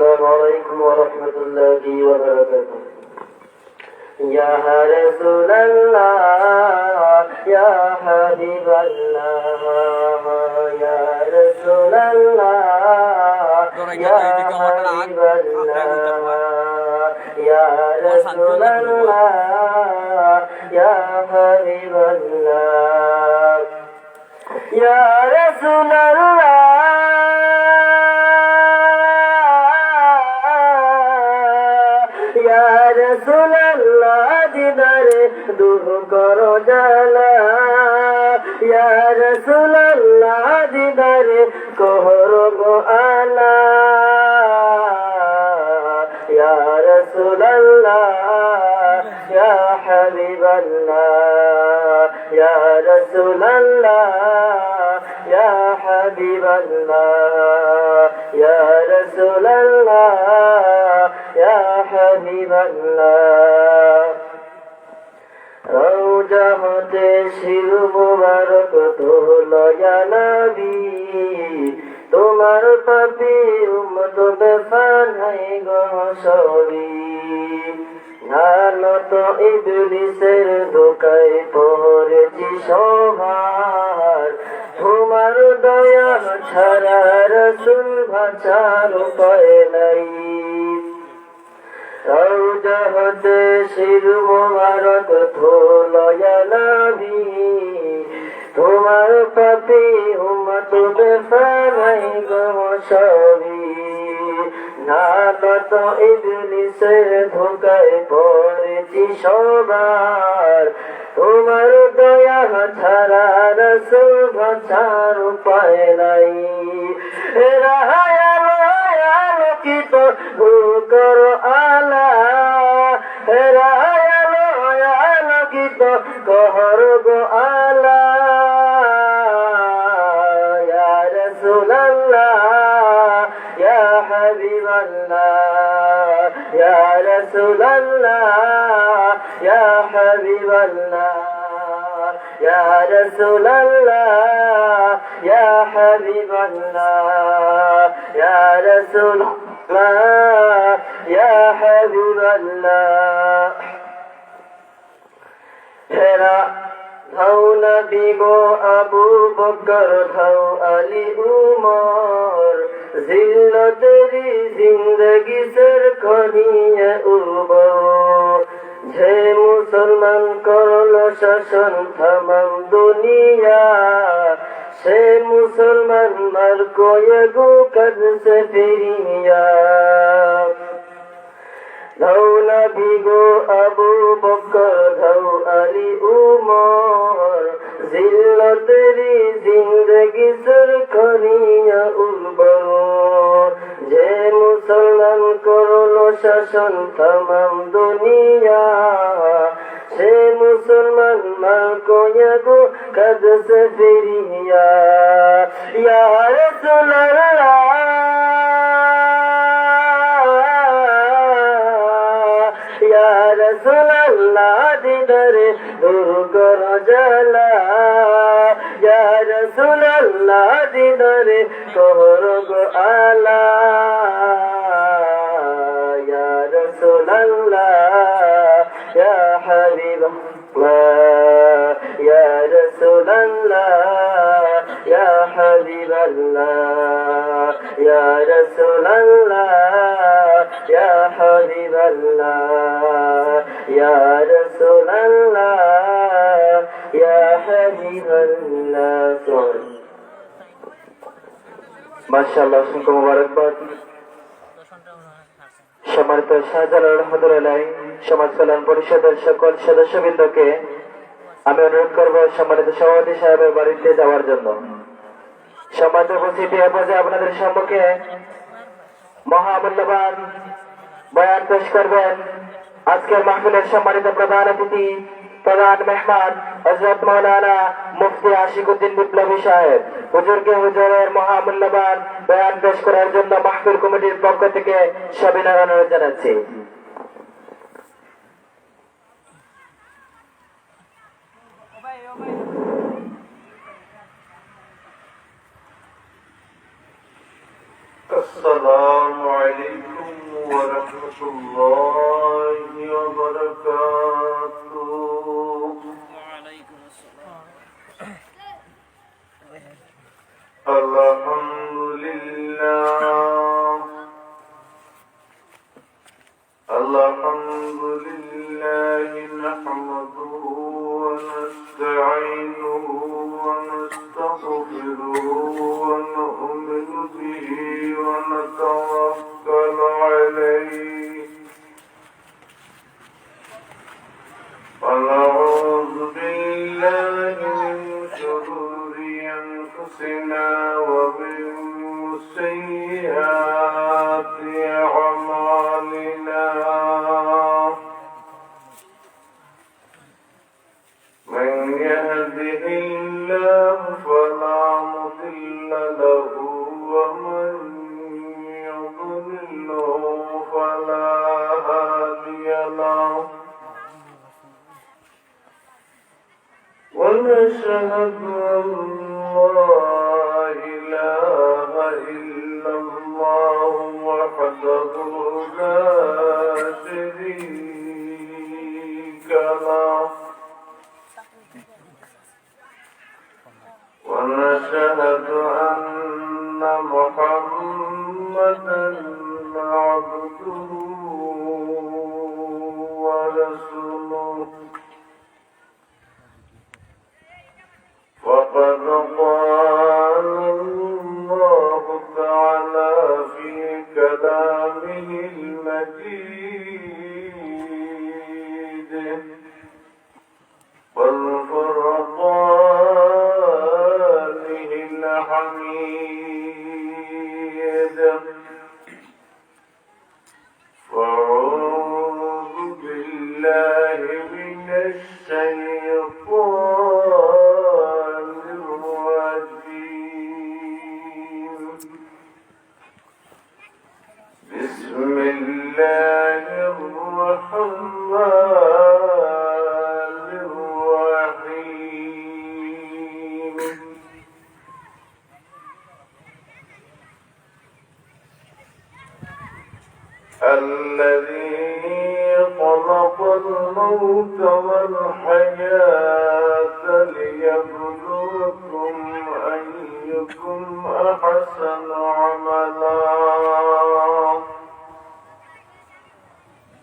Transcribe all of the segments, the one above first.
السلام عليكم ورحمة الله وبركاته. يا رسول الله يا حبيب الله يا رسول الله يا حبيب الله يا رسول الله يا حبيب الله يا رسول الله يا رسول الله দিদারে দূর করো জালা ইয়া রাসূলুল্লাহ দিদারে করো গো আলা ইয়া রাসূলুল্লাহ ইয়া হাবিবাল্লাহ ইয়া রাসূলুল্লাহ ইয়া হাবিবাল্লাহ ইয়া রাসূলুল্লাহ ইয়া হাবিবাল্লাহ রওজা হতে শির মুবারক তোলো ইয়া নবী তোমার পাপী উম্মত বেফানাই গো সবই জানো তো ইবলিসের ধোকায় পড়েছি সবার তোমার দয়া ছাড়া রাসূল বাঁচার উপায় নাই রওজা হতে শির মুবারক তোলো ইয়া নবী তোমার পাপী উম্মত বেফানাই গো সবই জানো তো ইবলিসের ধোকায় পড়েছি সবার তোমার দয়া ছাড়া রাসূল বাঁচার উপায় নাই আলোকিত করো আলা আলোকিত কর গো আলা ইয়া রাসূলুল্লাহ ইয়া হাবিবাল্লাহ ইয়া রাসূলুল্লাহ ইয়া হাবিবাল্লাহ ইয়া রাসূলুল্লাহ ইয়া হাবিবাল্লাহ ইয়া রাসূলুল্লাহ ইয়া হাবিবাল্লাহ হেরা ধাও নবী গো আবু বকর ধাও আলী উমর জিল্লতেরি জিন্দগি সর করিয়ে উবর যে মুসলমান করলো শাসন থামাম দুনিয়া সে মুসলমান মার কোয়ে গো কদ সে ফিরিয়া ধাও নবী গো আবু বকর ধাও আলী উমর জিল্লতেরি জিন্দগি সর করিয়া উবর যে মুসলমান করলো শাসন তামাম দুনিয়া সে মুসলমান মার কোয়ে গো কদ সে ফিরিয়া ইয়া রাসূলুল্লাহ ইয়া রাসূলুল্লাহ দিদারে দূর করো জালা ইয়া রাসূলুল্লাহ দিদারে করো গো আলা ইয়া রাসূলুল্লাহ ইয়া হাবিবাল্লাহ ইয়া রাসূলুল্লাহ ইয়া হাবিবাল্লাহ ইয়া রাসূলুল্লাহ ইয়া হাবিবাল্লাহ ইয়া রাসূলুল্লাহ ইয়া হাবিবাল্লাহ মাশাআল্লাহ অসংখ্য মুবারকবাদ সম্মানিত শাহজালাল আলহামদুলিল্লাহ সমাজ কল্যাণ পরিষদের সকল সদস্যবৃন্দকে আমি অনুরোধ করব সম্মানিত সভাপতি সাহেবের বাড়িতে যাওয়ার জন্য সম্মানিত উপস্থিতি এ পর্যায়ে আপনাদের সম্মুখে মহামূল্যবান বয়ান পেশ করবেন আজকের মাহফিলের সম্মানিত প্রধান অতিথি প্রধান মেহমান হযরত মাওলানা মুফতি আশিকুদ্দিন বিপ্লবী সাহেব হুজুরকে হুজুরের মহামূল্যবান বয়ান পেশ করার জন্য মাহফিল কমিটির পক্ষ থেকে সবিনয় অনুরোধ জানাচ্ছি। السلام عليكم ورحمة الله وبركاته. وعليكم السلام. الحمد لله الحمد لله نحمده ونستعينه ونستغفره ونؤمن به ونتوكل عليه ونعوذ بالله من شرور أنفسنا ومن سيئات أعمالنا من يهده الله فلا مضل له ومن يضلله فلا هادي له ونشهد أن لا إله إلا الله وحده لا شريك له ونشهد أن محمدا عبده ورسوله فقد قال الله تعالى في كلامه المجيد والفرقانه الحميد فأعوذ بالله من الشيطان الرجيم بسم الله الرحمن الرحيم الذي خلق الموت والحياة ليبلوكم أيكم أحسن عملا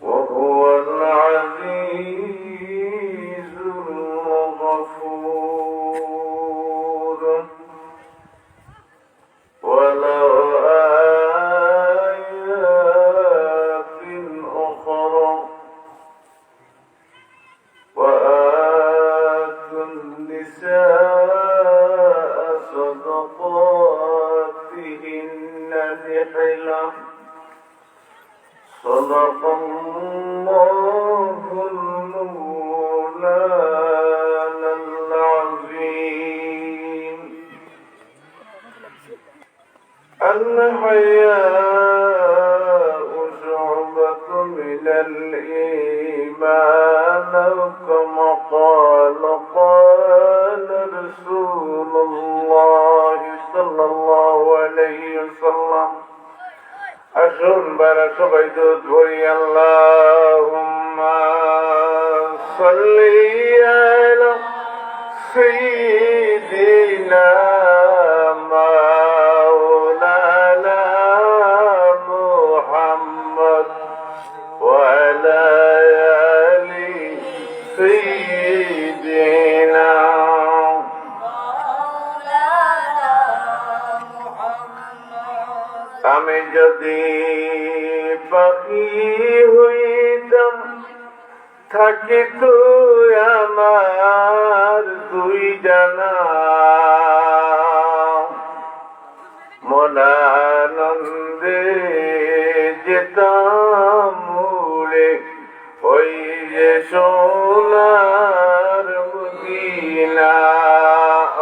وهو العزيز الغفور ولو آيات أخرى وآتوا النساء صدقاتهن نحلة صدق الله المولانا العظيم. الحياء شعبة من الإيمان كما قال رسول الله صلى الله عليه وسلم আসুন বারা সবাই দুধ ভরি আল্লাহুম্মা সাল্লি আলা সাইয়্যিদিনা মাওলানা মুহাম্মদ ওয়া আলা আলি সাইয়্যিদিনা আমি যদি পাখি হইতাম থাকিত আমার দুই জানা মনানন্দে যেতাম মুড়ে ওই যে সোনার মদিনা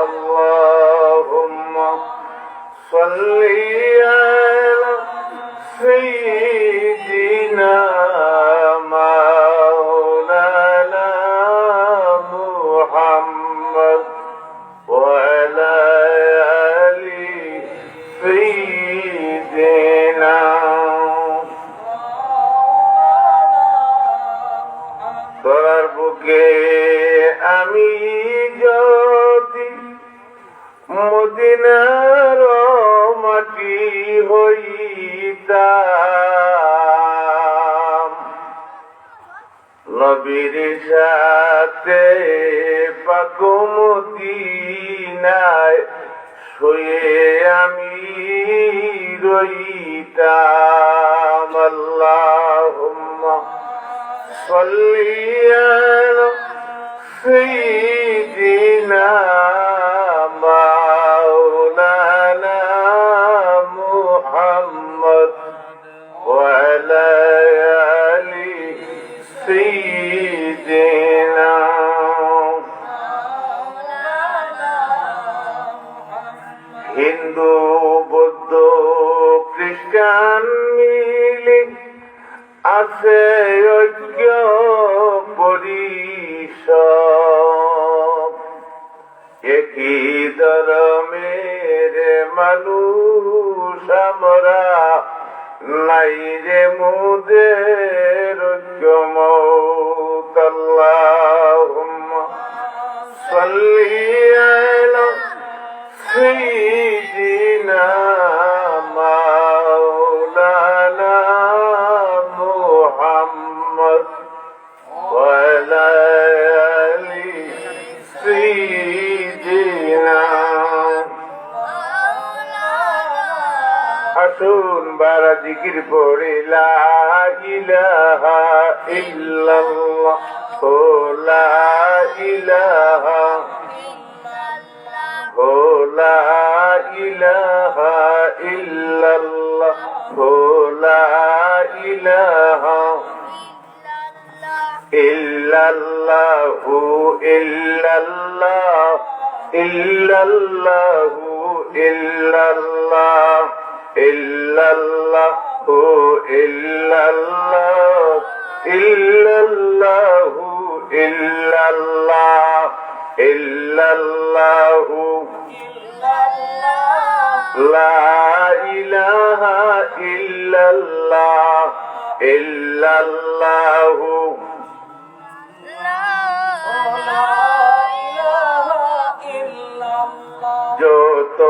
আল্লাহুম্মা সাল্লি আলা সাইয়্যিদিনা মাওলানা মুহাম্মদ ওয়া আলা আলি সাইয়্যিদিনা মদিনার মাটি হইতাম, নবীর সাথে পাক মদিনায় শুয়ে আমি রইতাম। আল্লাহুম্মা সাল্লি আলা সাইয়্যিদিনা মাওলানা মুহাম্মদ ওয়া আলা আলি সাইয়্যিদিনা। হিন্দু বৌদ্ধ খ্রিস্টান মিলে আছে ঐক্য পরিষদ, একই ধর্মের মানুষ আমরা, নাই রে মুদের ঐক্যমত। আল্লাহুম্মা সাল্লি আলা সাইয়্যিদিনা মাওলানা মুহাম্মদ ওয়া আলা আলি সাইয়্যিদিনা। আসুন বারা জিকির পড়ে লা ইলাহা ইল্লাল্লাহ, ও লা ইলাহা, ও লা ইলাহা ইল্লাল্লাহ, ও লা ইলাহা ইল্লাল্লাহু ইল্লাল্লাহ, ইল্লাল্লাহু ইল্লাল্লাহ, ইল্লাল্লাহু ইল্লাল্লাহ, ইল্লাল্লাহু ইল্লাল্লাহ, ইল্লাল্লাহু লা ইলাহা ইল্লাল্লাহ, ইল্লাল্লাহু যত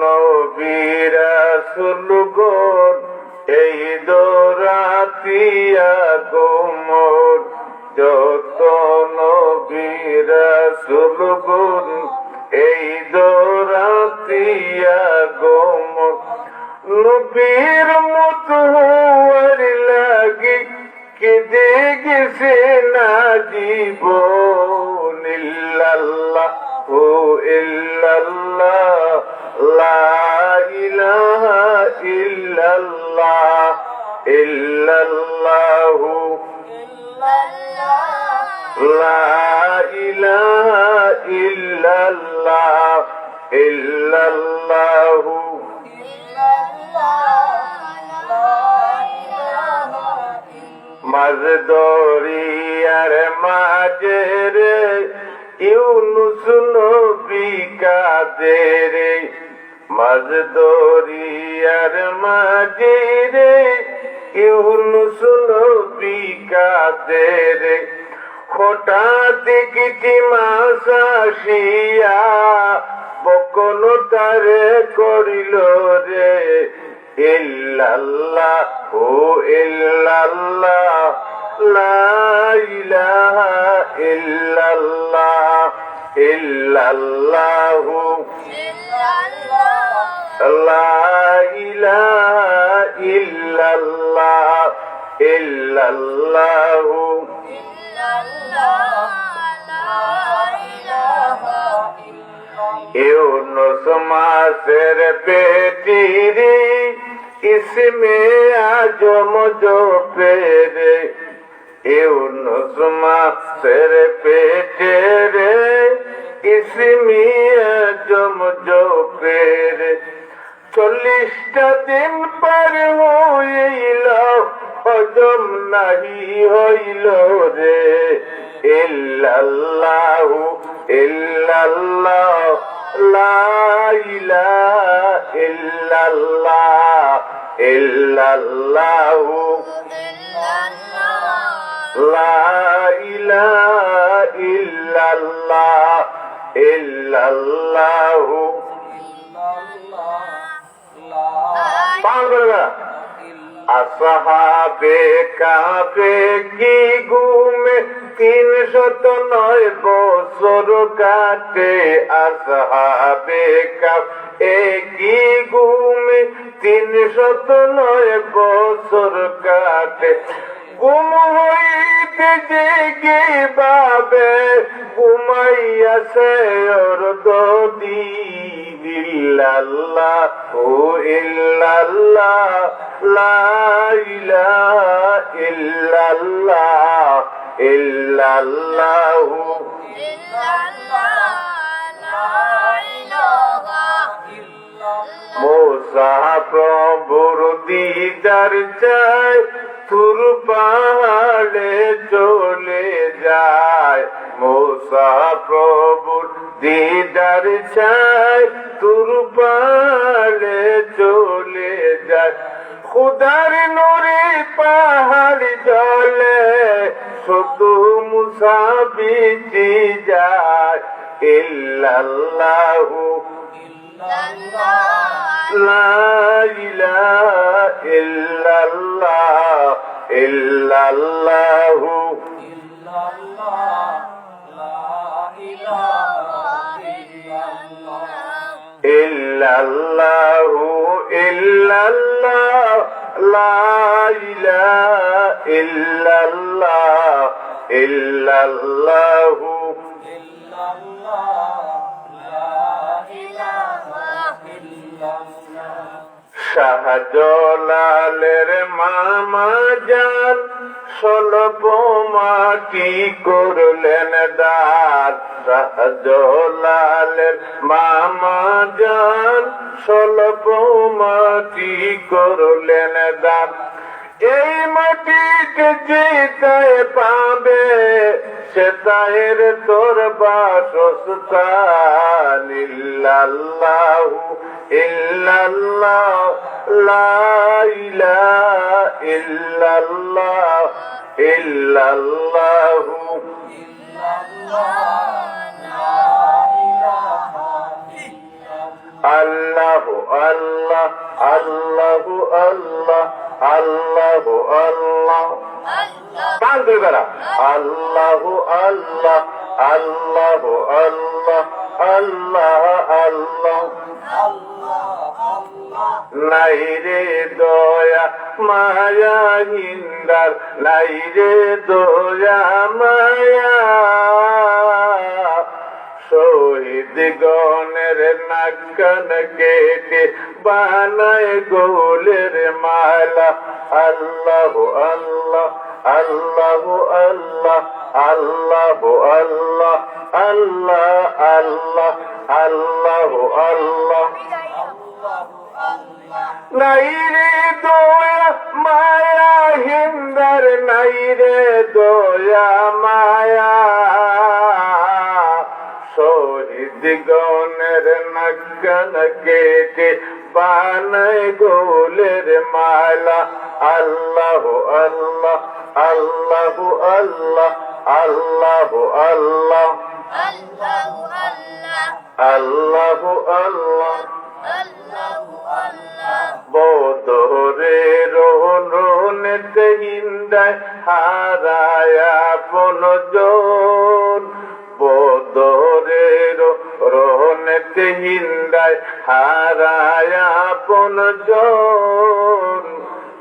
নবী রাসূলগণ এই দৌরাতিয়া গোমর, যত নবী রাসূলগণ এই দৌরাতিয়া গোমর, নবীর মত হওয়ার লাগি কেঁদে গেছে না জীবন। ইল্লাল্লাহু ইল্লাল্লাহ, লা ইলাহা ইল্লাল্লাহ, ইল্লাল্লাহু লা ইলাহা ইল্লাল্লাহ, ইল্লাল্লাহু মাঝ দরিয়ার মাঝে রে ইউনুস নবী কাঁদে রে, মাঝ দরিয়ার মাঝে রে ইউনুস নবী কাঁদে রে, হঠাৎ দেখি মাছ আসিয়া বকন তারে করিল রে। ইল্লাল্লাহু ইল্লাল্লাহ, লা ইলাহা ইল্লাল্লাহ, ইল্লাল্লাহু লা ইলাহা ইল্লাল্লাহ, ইল্লাল্লাহু ইউনুস মাছের পেটিরে ইসমে আজম জপেরে, ইউনুস মাছের পেটেরে ইসমে আজম জপেরে, 40টা দিন পার হইল হজম নাহি হইল রে। ইল্লাল্লাহু ইল্লাল্লাহ, লা ইলাহা ইল্লাল্লাহ, ইল্লাল্লাহু লা ইলাহা ইল্লাল্লাহ, ইল্লাল্লাহু পাল করে না আসহাবে কাফে কি ঘুমে 309 বছর কাটে আসহাবে কাফে কি ঘুমে 309 বছর কাটে ঘুম হইতে জেগে বাবে ঘুমাইয়াছে ওর দদি ইল্লাল্লাহ ও ইল্লাল্লাহ লা ইলাহা ইল্লাল্লাহ ইল্লাল্লাহু মুসা প্রভুর দিদার চায় তুর পাহাড়ে চলে যায় মুসা প্রভুর দিদার চায় তুর পাহাড়ে চলে যায় খুদার নূরে পাহাড় জলে শুধু মুসা বিচি যায় ইল্লাল্লাহু লা ইলাহা ইল্লাল্লাহ ইল্লাল্লাহু ইল্লাল্লাহু ইল্লাল্লাহ লা ইলাহা ইল্লাল্লাহ ইল্লাল্লাহু শাহজালালের মামা জান স্বল্প মাটি করলেন দান শাহজালালের মামা জান স্বল্প মাটি করলেন দান এই মাটিতে যেটায় পাবে সেটায়ের তোর বাসস্থান ইল্লাল্লাহু ইল্লাল্লাহ লা ইলাহা ইল্লাল্লাহ ইল্লাল্লাহু আল্লাহু আল্লাহ আল্লাহু আল্লাহ আল্লাহু আল্লাহ পাঁচ দুই বেলা আল্লাহু আল্লাহ আল্লাহু আল্লাহ আল্লাহ আল্লাহ নাই রে দয়া মায়া হিন্দার নাই রে দয়া মায়া শহীদ গণের নাক কান কেটে বানায় গোলের মালা আল্লাহু আল্লাহ আল্লাহু আল্লাহ আল্লাহু আল্লাহ আল্লাহ আল্লাহ আল্লাহু আল্লাহ নাই রে দয়া মায়া হিন্দার নাই রে দয়া মায়া শহীদ গণের নাক কান কেটে বানায় গোলের মালা আল্লাহু আল্লাহ আল্লাহু আল্লাহ আল্লাহু আল্লাহ আল্লাহু আল্লাহ বদরে রোহনেতে হিন্দায় হারায়া পনজন বদরে রোহনেতে হিন্দায় হারায়া পনজন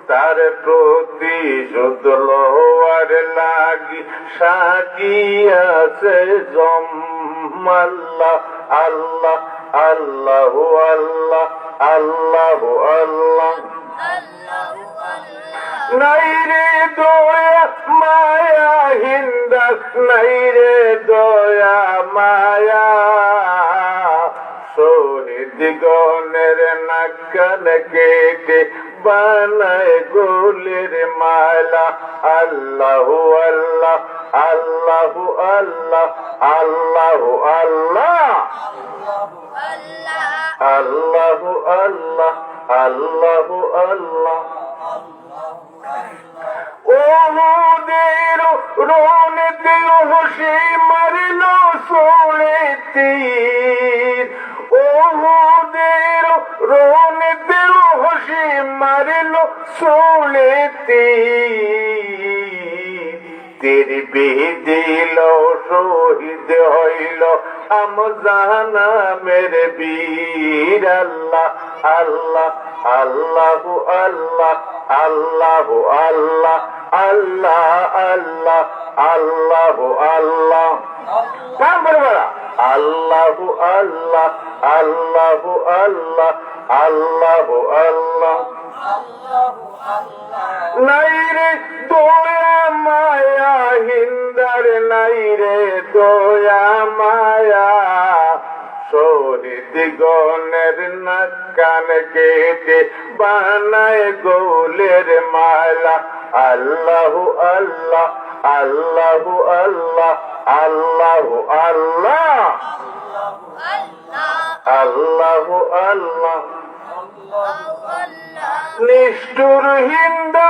তার প্রতিশোধ লওয়ার লাগি সাজিয়াছে জম্মাল্লাহ আল্লাহ আল্লাহু আল্লাহ আল্লাহু আল্লাহ নাই রে দয়া মায়া হিন্দার নাই রে দয়া মায়া শহীদ গণের নাক কান কেটে বানায় গোলের মালা আল্লাহু আল্লাহ আল্লাহু আল্লাহ আল্লাহু আল্লাহ আল্লাহু আল্লাহ আল্লাহু আল্লাহ ওহুদের রোনেতে ওহসে মারলো সোলে তীর ওহুদের রোন দিল হসি মারিল চুলেতি তীর বিদিল শহীদ হইল আমজানা মেরে বীর আল্লাহ আল্লাহ আল্লাহু আল্লাহ আল্লাহু আল্লাহ আল্লাহ আল্লাহ আল্লাহু আল্লাহ কাম বলবা আল্লাহু আল্লাহ আল্লাহু আল্লাহ আল্লাহু আল্লাহ নাইরে দয়া মায়া হিন্দার নাইরে দয়া মায়া শহীদ গণের নাক কান কেটে বানায় গোলের মালা আল্লাহু আল্লাহ আল্লাহু আল্লাহ আল্লাহু আল্লাহ আল্লাহু আল্লাহ নিষ্ঠুর হিন্দা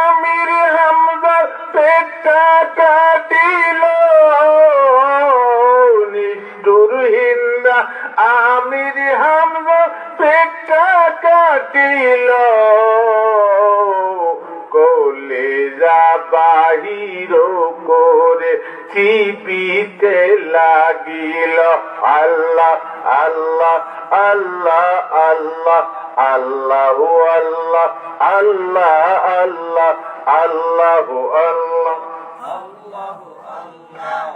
আমির হামজার পেটটা কাটিল নিষ্ঠুর হিন্দা আমির হামজার পেটটা কাটিল কলেজা বাহির করে চিপিতে লাগিল আল্লাহ আল্লাহ আল্লাহ আল্লাহ আল্লাহু আল্লাহ আল্লাহ আল্লাহ আল্লাহু আল্লাহ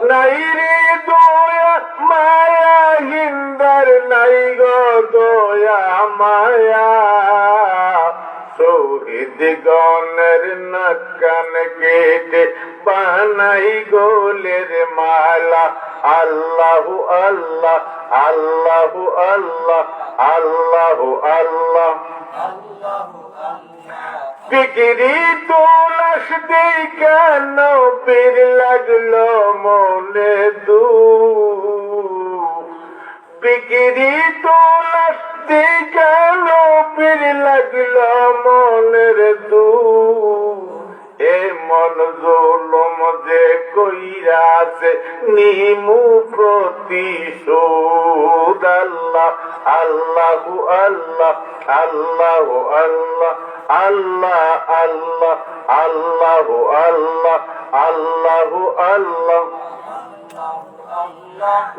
নাই রে দয়া মায়া হিন্দার নাই গো দয়া মায়া শহীদ গণের নাক কান কেটে বানাই গোলের মালা আল্লাহু আল্লাহ আল্লাহু আল্লাহ আল্লাহু আল্লাহ বিক্রি তোলাস দেই কেন পীর লাগলো মনে দু বিক্রি তোলাস দেই কেন পীর লাগলো মনের দু এ মন জুলুম যে কইরাছে নিমু প্রতিশোধ আল্লাহ আল্লাহু আল্লাহ আল্লাহু আল্লাহ আল্লাহ আল্লাহ আল্লাহু আল্লাহ আল্লাহু আল্লাহ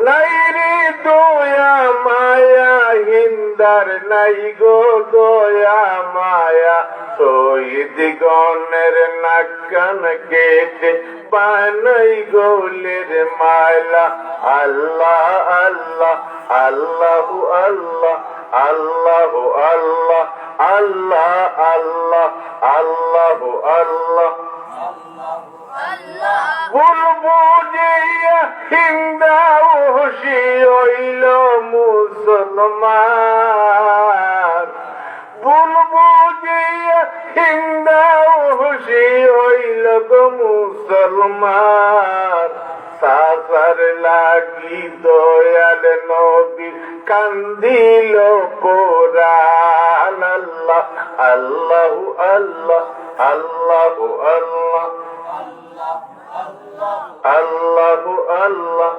নাই রে দয়া মায়া হিন্দার নাই গো দয়া মায়া শহীদ গণের নাক কান কেটে বানাই গোলের মালা আল্লাহ আল্লাহ আল্লাহু আল্লাহ আল্লাহু আল্লাহ আল্লাহ আল্লাহ আল্লাহু আল্লাহ বলবো যে হিন্দা খুশি হইল মুসলমান বলবো যে হিন্দা খুশি হইল গো মুসলমান সাসার লাগি দয়াল নবী কান্দিল কোরআন আল্লাহ আল্লাহু আল্লাহ আল্লাহু আল্লাহ আল্লাহু আল্লাহ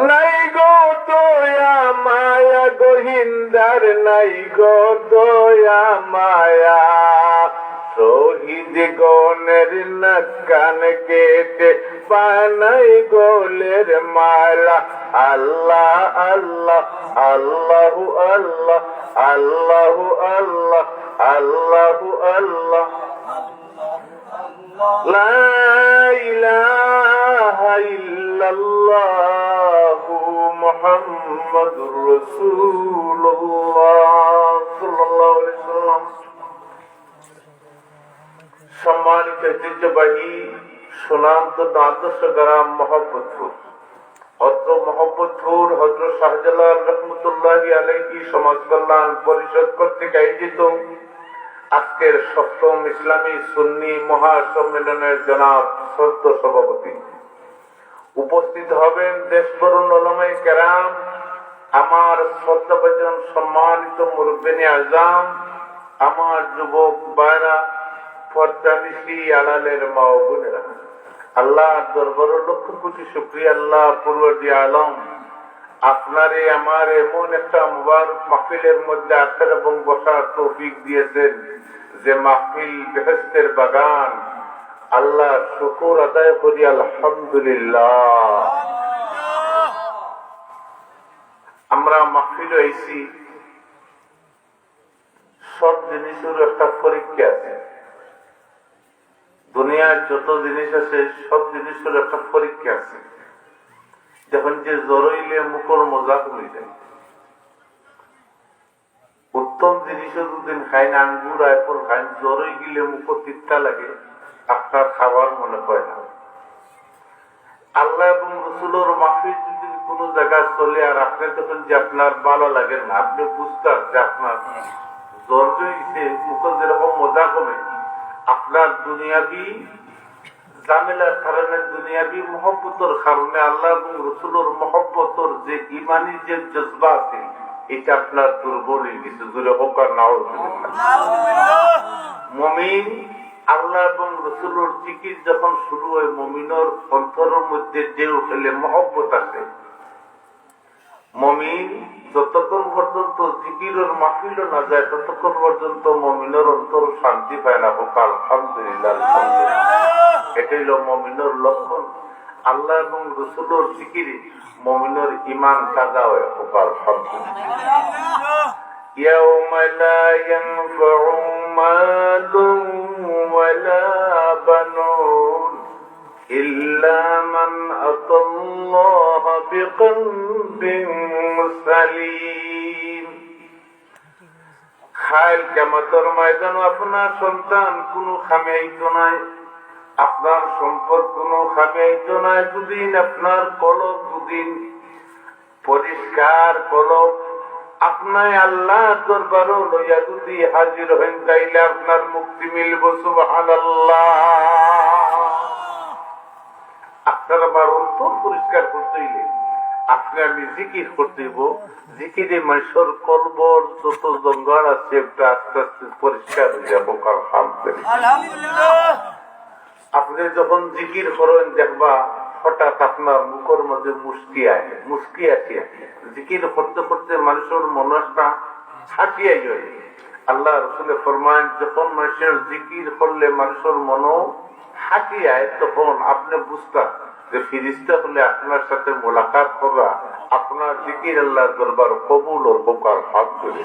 নাই গো দয়া মায়া গো হিন্দার নাই গো দয়া মায়া শহীদ গণের নাক কান কেটে বানাই গোলের মালা আল্লাহ আল্লাহ আল্লাহু আল্লাহ আল্লাহু আল্লাহ আল্লাহু আল্লাহ লা ইলাহা ইল্লাল্লাহু মুহাম্মাদুর রাসূলুল্লাহ সাল্লাল্লাহু আলাইহি ওয়াসাল্লাম। সম্মানিত ঐতিহ্যবাহী সুনান্ত আদর্শ গ্রাম মোহাম্মদপুর অত্র মোহাম্মদপুর হযরত শাহজালাল রহমতুল্লাহি আলাইহি সমাজ কল্যাণ পরিষদ কর্তৃক আয়োজিত আজকের সপ্তম ইসলামী সুন্নি মহাসম্মেলনের জনাব শ্রদ্ধ সভাপতি উপস্থিত হবেন দেশ বরুণ ওলামায়ে কেরাম, আমার শ্রদ্ধাভাজন সম্মানিত মুরব্বিনে আজম, আমার যুবক ভাইরা, পর্দানিশী আড়ালের মা ও বোনেরা, আল্লাহ দরবারে লক্ষ কোটি শুকরিয়া। আল্লাহ পূর্বদি আলম আপনারে আমার এমন একটা মুবারক মাহফিলের মধ্যে আসার এবং বসার তৌফিক দিয়েছেন যে মাহফিল বেহেশতের বাগান। আল্লাহ শুকর আদায় করি, আলহামদুলিল্লাহ। আমরা মাহফিলে আইছি, সব জিনিসের একটা পরীক্ষা আছে। দুনিয়ার যত জিনিস আছে সব জিনিসের একটা পরীক্ষা আছে। যখন যে জরইলে মুখর মজা কমে যায়। উত্তম জিনিসও দুদিন খাই না, আঙ্গুর আইফল খাই, জ্বরই গিলে মুখ তিতা লাগে, আপনার খাবার মনে হয় না। আল্লাহ এবং রসুলের মাহফিল যদি কোন জায়গায় চলে আর আপনি তখন যে আপনার ভালো লাগে না, আপনি বুঝতেন যে আপনার জ্বর হয়েছে, মুখ যেরকম মজা কমে, আপনার দুনিয়াবি জামেলার কারণে, দুনিয়াবি মহব্বতর কারণে আল্লাহ এবং রসুলের মহব্বতর যে ইমানি যে জজবা আছে, এটা আপনার দুর্বল হয়ে গেছে। জোরে হোক আর নাও। মুমিন আল্লাহ এবং রসুলের জিকির যখন শুরু হয়, মুমিনের অন্তরের মধ্যে যে উঠলে মহব্বত আছে। মুমিন যতক্ষণ পর্যন্ত জিকিরের মাহফিল না যায়, ততক্ষণ পর্যন্ত মুমিনের অন্তর শান্তি পায় না। হোক আলহামদুলিল্লাহ। এটাই হলো মুমিনের লক্ষণ। আল্লাহ এবং রসুলের জিকিরে মুমিনের ঈমান তাজা হয়। হোক আলহামদুলিল্লাহ। يوم لا ينفع مال ولا بنون إلا من أتى الله بقلب سليم। খাইল কিয়ামতের ময়দানে আপনার সন্তান কোনো খামিয়াইতো নাই, আপনার সম্পদ কোনো খামিয়াইতো নাই। দুদিন আপনার কলব, দুদিন পরিষ্কার কলব আপনার আল্লাহ দরবারও লইয়া যদি হাজির হন, তাইলে আপনার মুক্তি মিলব। সুবহানাল্লাহ। আপনার আমার অন্তর পরিষ্কার করতে হইলে আপনি আমি জিকির করতে হইব। জিকিরে মানুষের কলবর যত জঙ্গল আছে একটা আস্তে আস্তে পরিষ্কার হয়ে যাব। আলহামদুলিল্লাহ। আপনি যখন জিকির করেন দেখবা হঠাৎ আপনার মুখের মধ্যে মুস্কি আসে। জিকির করতে করতে মানুষের মন একটা হাঁটিয়ে যায়। আল্লাহ রসুলে ফরমান, যখন মানুষের জিকির করলে মানুষের মন হাঁটিয়ে আয়, তখন আপনি বুঝতেন যে ফিরিস্তা হলে আপনার সাথে মোলাকাত করা, আপনার জিকির আল্লাহ দরবার কবুল ও উপকার ভাগ করে।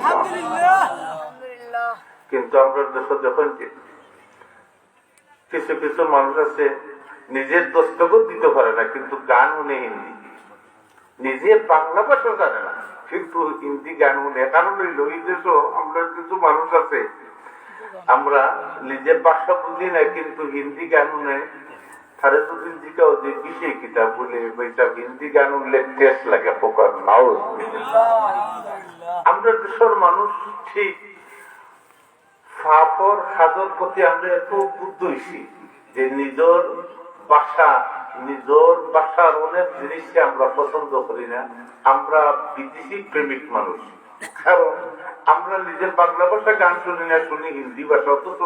কিন্তু আমরা দেশে যখন কিছু কিছু মানুষ আছে নিজের দস্তখত দিতে পারে না, কিন্তু গান শুনে হিন্দি, নিজে বাংলা ভাষা জানে না, কিন্তু হিন্দি গান শুনে। কারণ হইল এই দেশ আমরা কিছু মানুষ আছে, আমরা নিজের ভাষা বুঝি না, কিন্তু হিন্দি গান শুনে। তারা যদি জিজ্ঞাও যে বিষয় কিতাব বলে হিন্দি গান শুনলে টেস্ট লাগে। পোকার নাও আমরা দেশের মানুষ ঠিক ফাফর খাজর প্রতি আমরা এত বুদ্ধ হয়েছি যে নিজের বাসার অনেক জিনিসকে আমরা পছন্দ করি না। আমরা বিদেশি প্রেমিক মানুষ, কারণ আমরা নিজের বাংলা ভাষা গান শুনি না, শুনি হিন্দি ভাষা, অথচ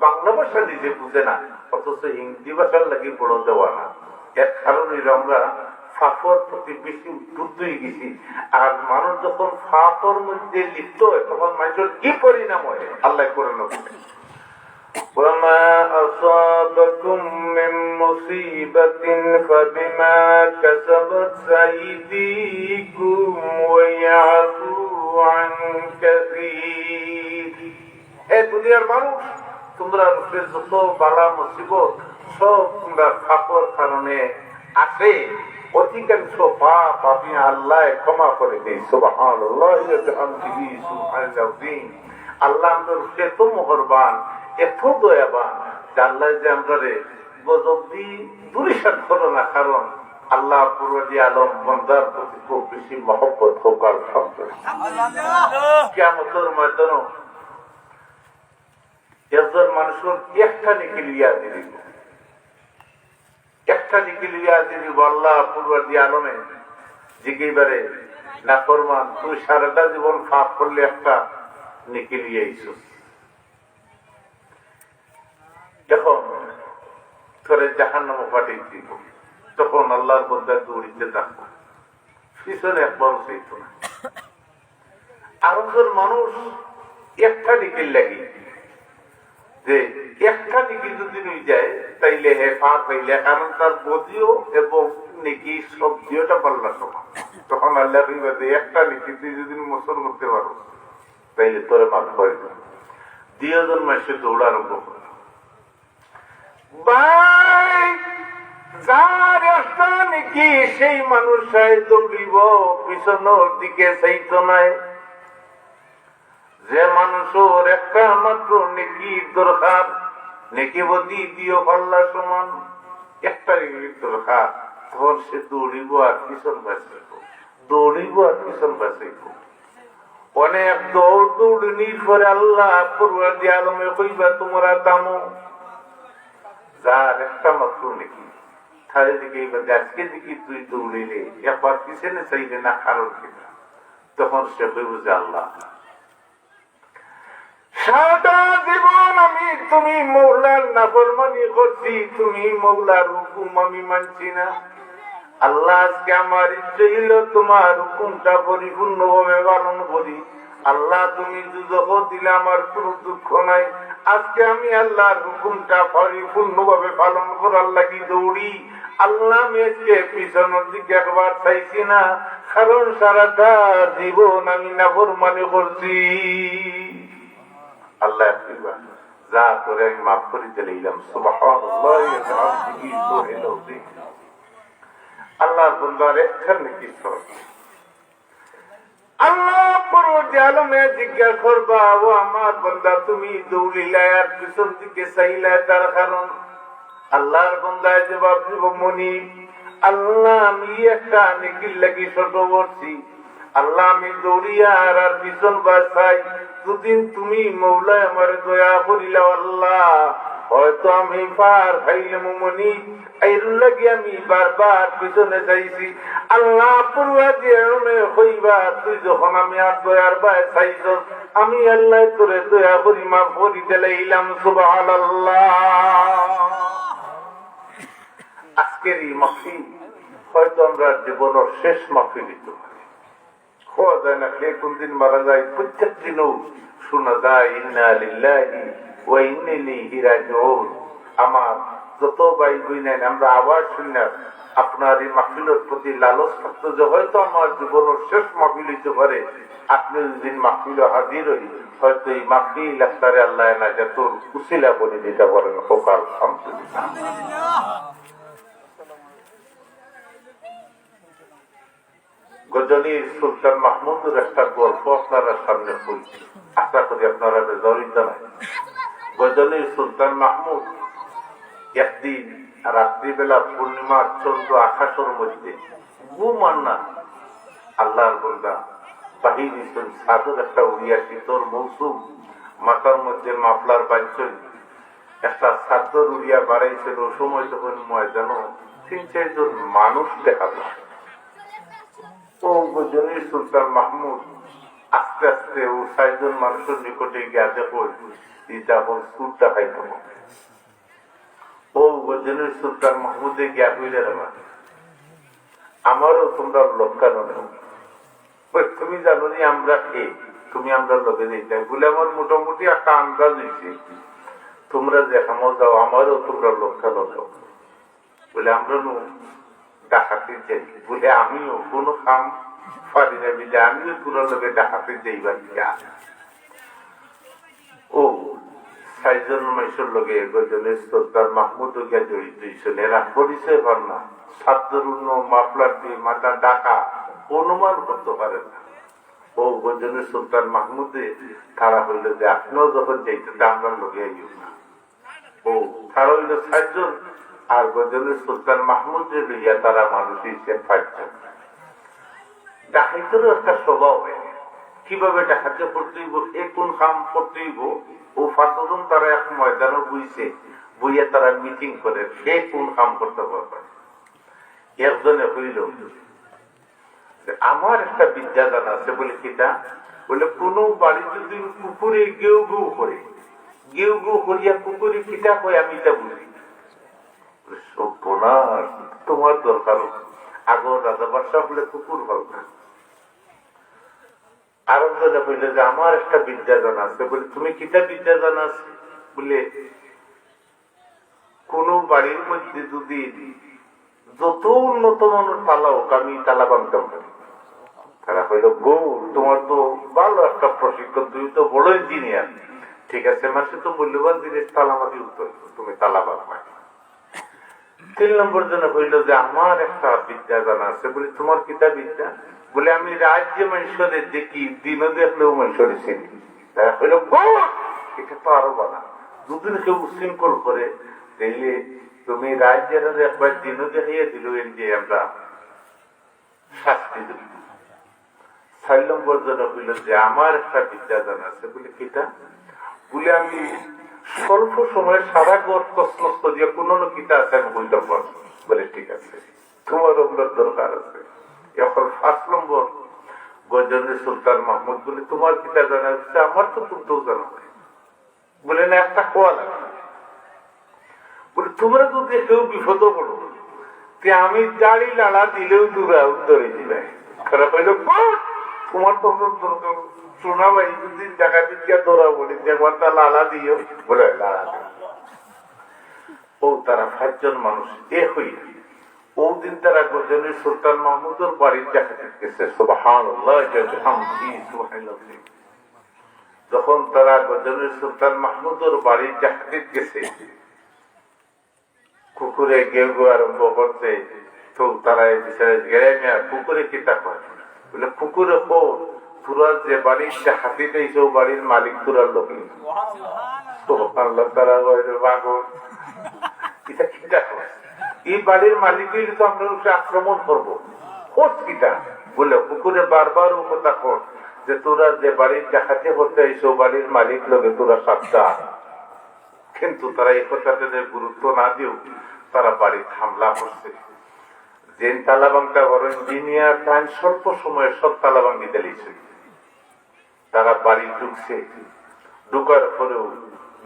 বাংলা ভাষা নিজে বুঝে না, অথচ হিন্দি ভাষার লাগে বড় দেওয়া না। এর কারণে আমরা ফাফর প্রতি বেশি উদ্বুদ্ধ হয়ে গেছি। আর মানুষ যখন ফাফর মধ্যে লিপ্ত হয়, তখন মানুষের কি পরিণাম হয় আল্লাহ করে নেব। وما أصابكم من مصيبة فبما كسبت أيديكم ويعفو عن كثير। এই দুনিয়ার মানুষ, তোমরা যত বালা মুসিবত সব তোমরা ফাফর কারণে আসে। অধিকাংশ পাপ আপনি আল্লাহ ক্ষমা করে দেয়। সুবহানাল্লাহ। আল্লাহ আমাদের এত মেহেরবান, এত দয়াবান, আল্লাহ যে আমরা গজব দিয়ে দুরিশাত করো না, কারণ আল্লাহ পুরোজি আলম বন্দার প্রতি খুব বেশি মহব্বত হোক। আলহামদুলিল্লাহ। কিয়ামতের ময়দানে একজন মানুষের একটা নেকি লিয়া দিল, একটা নেকি লিয়া দিল। আল্লাহ পুরোজি আলমে জিজ্ঞেবারে না ফরমান, তুই সারাটা জীবন পাপ করলে একটা নেকি লিয়ে আইছিস, যখন তোরে জাহান্নামে পাঠিয়ে দিব, তখন আল্লাহর বন্দা দৌড়িতে থাকবো। পিছনে একবার চাইত না। আরবের মানুষ একটা নিকির লাগি যে একটা নিকি যদি নিয়ে যায় তাইলে হে পার পাইলে, কারণ তার বদিও এবং নেকি সব দিওটা পাল্লা সমান। তখন আল্লাহ যে একটা নিকি তুই যদি মোচন করতে পারো তাইলে তোরে মাফ করে দেবে। 2 জন মাসে দৌড়া আরম্ভ করে ভাই যার একটা নাকি সেই মানুষ দৌড়িব পিছনের দিকে চাইতো নাই। যে মানুষের একটা মাত্র নেকির দরকার, নেকি বদি দিও পাল্লা সমান, একটা নেকির দরকার, তখন সে দৌড়িব আর পিছন বাঁচাইব, দৌড়িব আর পিছন বাঁচাইব। অনেক দৌড় দৌড়ির পরে আল্লাহ পূর্বাদি আলমে কইবা তোমরা দামো যার একটা মাত্র নাকি তাহলে দিকে আজকে দিকে তুই দৌড়িলে একবার পিছনে চাইলে না কারণ কিনা, তখন সে কইব যে আল্লাহ সারা জীবন আমি তুমি মৌলার নাফরমানি করছি, তুমি মৌলার হুকুম আমি মানছি না। আল্লাহ আজকে আমার ইচ্ছে হইল তোমার হুকুমটা পরিপূর্ণভাবে পালন করি। আল্লাহ তুমি দুজক দিলে আমার কোন দুঃখ নাই। আজকে আমি আল্লাহর হুকুমটা পরিপূর্ণভাবে পালন করার লাগি দৌড়ি। আল্লাহ আমি আজকে পিছনের দিকে একবার চাইছি না, কারণ সারাটা জীবন আমি নাফরমানি করছি। আল্লাহ যা তোরে আমি মাফ করিতে লইলাম। সুবহানাল্লাহ। আল্লাহর বন্দার একখান নাকি আল্লাহ পরবর্তী আলমে জিজ্ঞাসা করবা, ও আমার বন্দা তুমি দৌড়িলাই আর পিছন দিকে চাইলাই তার কারণ? আল্লাহর বন্দায় জবাব দিব, মনি আল্লাহ আমি একটা নেকির লাগি ছোট করছি। আল্লাহ আমি দৌড়িয়া আর পিছন বাসাই, দুদিন তুমি মৌলায় আমার দয়া করিলা আল্লাহ, হয়তো আমি পার খাইলাম মনি, এর লাগি আমি বারবার পিছনে যাইছি। আল্লাহ পুরা দিয়ে হইবা তুই যখন আমি আর দয়ার বায় চাইছ, আমি আল্লাহ তোরে দয়া করি মাফ করিতে লাইলাম। সুবহানাল্লাহ। আজকের এই মাহফিল হয়তো আমরা জীবনের শেষ মাহফিল দিতে পারি। হওয়া যায় না কে কোন দিন মারা যায়, প্রত্যেক দিনও শোনা যায় ইন্না লিল্লাহি ওয়া ইন্না ইলাইহি রাজিউন। আমার যত ভাই বই নেন আমরা আবার শুনি আপনার এই মাহফিলের প্রতি লালস থাকতো যে হয়তো আমার জীবনের শেষ মাহফিল হইতে পারে। আপনি যেদিন মাহফিল হাজির হই, হয়তো এই মাহফিল আস্তারে আল্লাহ নাজাতুর উসিলা বলে দিতে পারেন। হোকাল আলহামদুলিল্লাহ। গজনীর সুলতান মাহমুদের একটা গল্প আপনারা সামনে বলছি, আশা করি আপনারা জড়িত নাই। গজনীর সুলতান মাহমুদ একদিন রাত্রিবেলা পূর্ণিমার চন্দ্র আকাশের মধ্যে ঘুমান্না আল্লাহর বন্দা বাহির সাদর একটা উড়িয়া শীতর মৌসুম, মাথার মধ্যে মাফলার বাঞ্চন একটা সাদর উড়িয়া বাড়াইছিল। সময় তখন যেন 3-4 জন মানুষ দেখা যায়। ও গজনীর সুলতান মাহমুদ আস্তে আস্তে ও 6 জন মানুষের নিকটে গিয়া দেখো এখন সুর দেখাইতে হবে। ও গজনীর সুলতান মাহমুদে গিয়া হইলে আমারও তোমরা লক্ষণ তুমি জানো নি আমরা কে, তুমি আমরা লোকে দিতে বলে আমার মোটামুটি একটা আন্দাজ হয়েছে। তোমরা যেখানে যাও আমারও তোমরা লক্ষণ দাও বলে আমরা ডাকাতি যাই বলে আমিও কোনো কাম পারি না বলে আমিও পুরো লোকে ডাকাতি যাইবার গিয়া ও 6 জন মানুষের লোকে গজনীর সুলতান মাহমুদ গিয়া জড়িত হয়েছিল। এরা পরিচয় পার না, সাদ্দরুন্ন মাফলার দিয়ে মাথা ডাকা অনুমান করতে পারে না। ও গজনীর সুলতান মাহমুদে তারা হইল যে আপনিও যখন যাইতে আমরা লোকে আইও না। ও তারা হইল 6 জন আর গজনীর সুলতান মাহমুদে লইয়া তারা মানুষ হিসেবে 5 জন। ডাকাইতেরও একটা স্বভাব কিভাবে ডাকাতে করতে হইব, এ কোন কাম করতে হইব, ও 5 জন তারা এক ময়দানে বইছে, বইয়া তারা মিটিং করে সে কোন কাম করতে পারবে। একজনে হইল আমার একটা বিদ্যা জানা আছে বলে কিটা বলে কোন বাড়ি যদি কুকুরে গেউ গেউ করে, গেউ গেউ করিয়া কুকুরে কিটা কয় আমি এটা বুঝি। তোমার দরকার আগর রাজা বাদশাহ বলে কুকুর ভাল না। আরেকজনে বললে যে আমার একটা বিদ্যা জানা আছে। বলে তুমি কিতা বিদ্যা জানা আছে? বলে কোন বাড়ির মধ্যে যদি যত উন্নত মানের তালা হোক আমি তালা বাঁধতাম পারি। তারা কইল গৌ তোমার তো ভালো একটা প্রশিক্ষণ, তুমি তো বড় ইঞ্জিনিয়ার। ঠিক আছে, মাসে তো মূল্যবান জিনিস তালা মাঝে উত্তর, তুমি তালা বাঁধবা। 3 নম্বর জনে কইল যে আমার একটা বিদ্যা জানা আছে। বলে তোমার কিতা বিদ্যা? বলে আমি রাজ্য মানুষরে দেখি, দিনও দেখলেও মানুষরে চিনি। তারা কইল গৌ এটা তো আরো বানা, দুদিন কেউ উশৃঙ্খল করে দেখলে তুমি রাজ্যের একবার দিনও দেখিয়ে দিল যে আমরা শাস্তি দেব। 4 নম্বর জনে কইল যে আমার একটা বিদ্যা জানা আছে। বলে কিটা? বলে আমি স্বল্প সময়ে সারা ঘর কষ্ট দিয়ে কোন কিতা আছে আমি বলতে পারবো। বলে ঠিক আছে, তোমার ওগুলোর দরকার আছে। এখন 5 নম্বর গজনী সুলতান মাহমুদ বলে তোমার কিতা জানা আছে? আমার তো কোনটাও জানা নাই। বলে না একটা খোয়া লাগে। বলে তোমরা যদি কেউ বিপদ বলো আমি দাড়ি লাড়া দিলেও দূরা উত্তরে দিবে। খারাপ হইল তোমার তো দরকার শোনা ভাই যদি জায়গা দিকে দৌড়া বলি একবার তা লালা দিও। বলে লালা ও তারা 5 জন মানুষ এ হইয়া ও দিন তারা গজনী সুলতান মাহমুদের বাড়ির জাকাতে গেছে। সুবহানাল্লাহ, সুবহানাল্লাহ। যখন তারা গজনী সুলতান মাহমুদের বাড়ির জাকাতে গেছে, কুকুরে গেউ গেউ আরম্ভ করছে। তো তারা এই বিষয়ে কুকুরে কিতা করে? বলে কুকুরে কো তোরা যে বাড়ির হাতি দিয়েছ বাড়ির মালিক তোরার লোক। তারা এই বাড়ির মালিকই তো আমরা আক্রমণ করবো কিটা? বলে কুকুরে বারবার ও কথা কর যে তোরা যে বাড়ির ডাকাতি করতে এইসব বাড়ির মালিক লোকে তোরা সাবধান। কিন্তু তারা এই কথাটা গুরুত্ব না দিও তারা বাড়ির হামলা করছে। যে তালাবাংটা বড় ইঞ্জিনিয়ার তাই স্বল্প সময়ে সব তালাবাঙ্গি দিয়েছে। তারা বাড়ি ঢুকছে, ঢুকার পরেও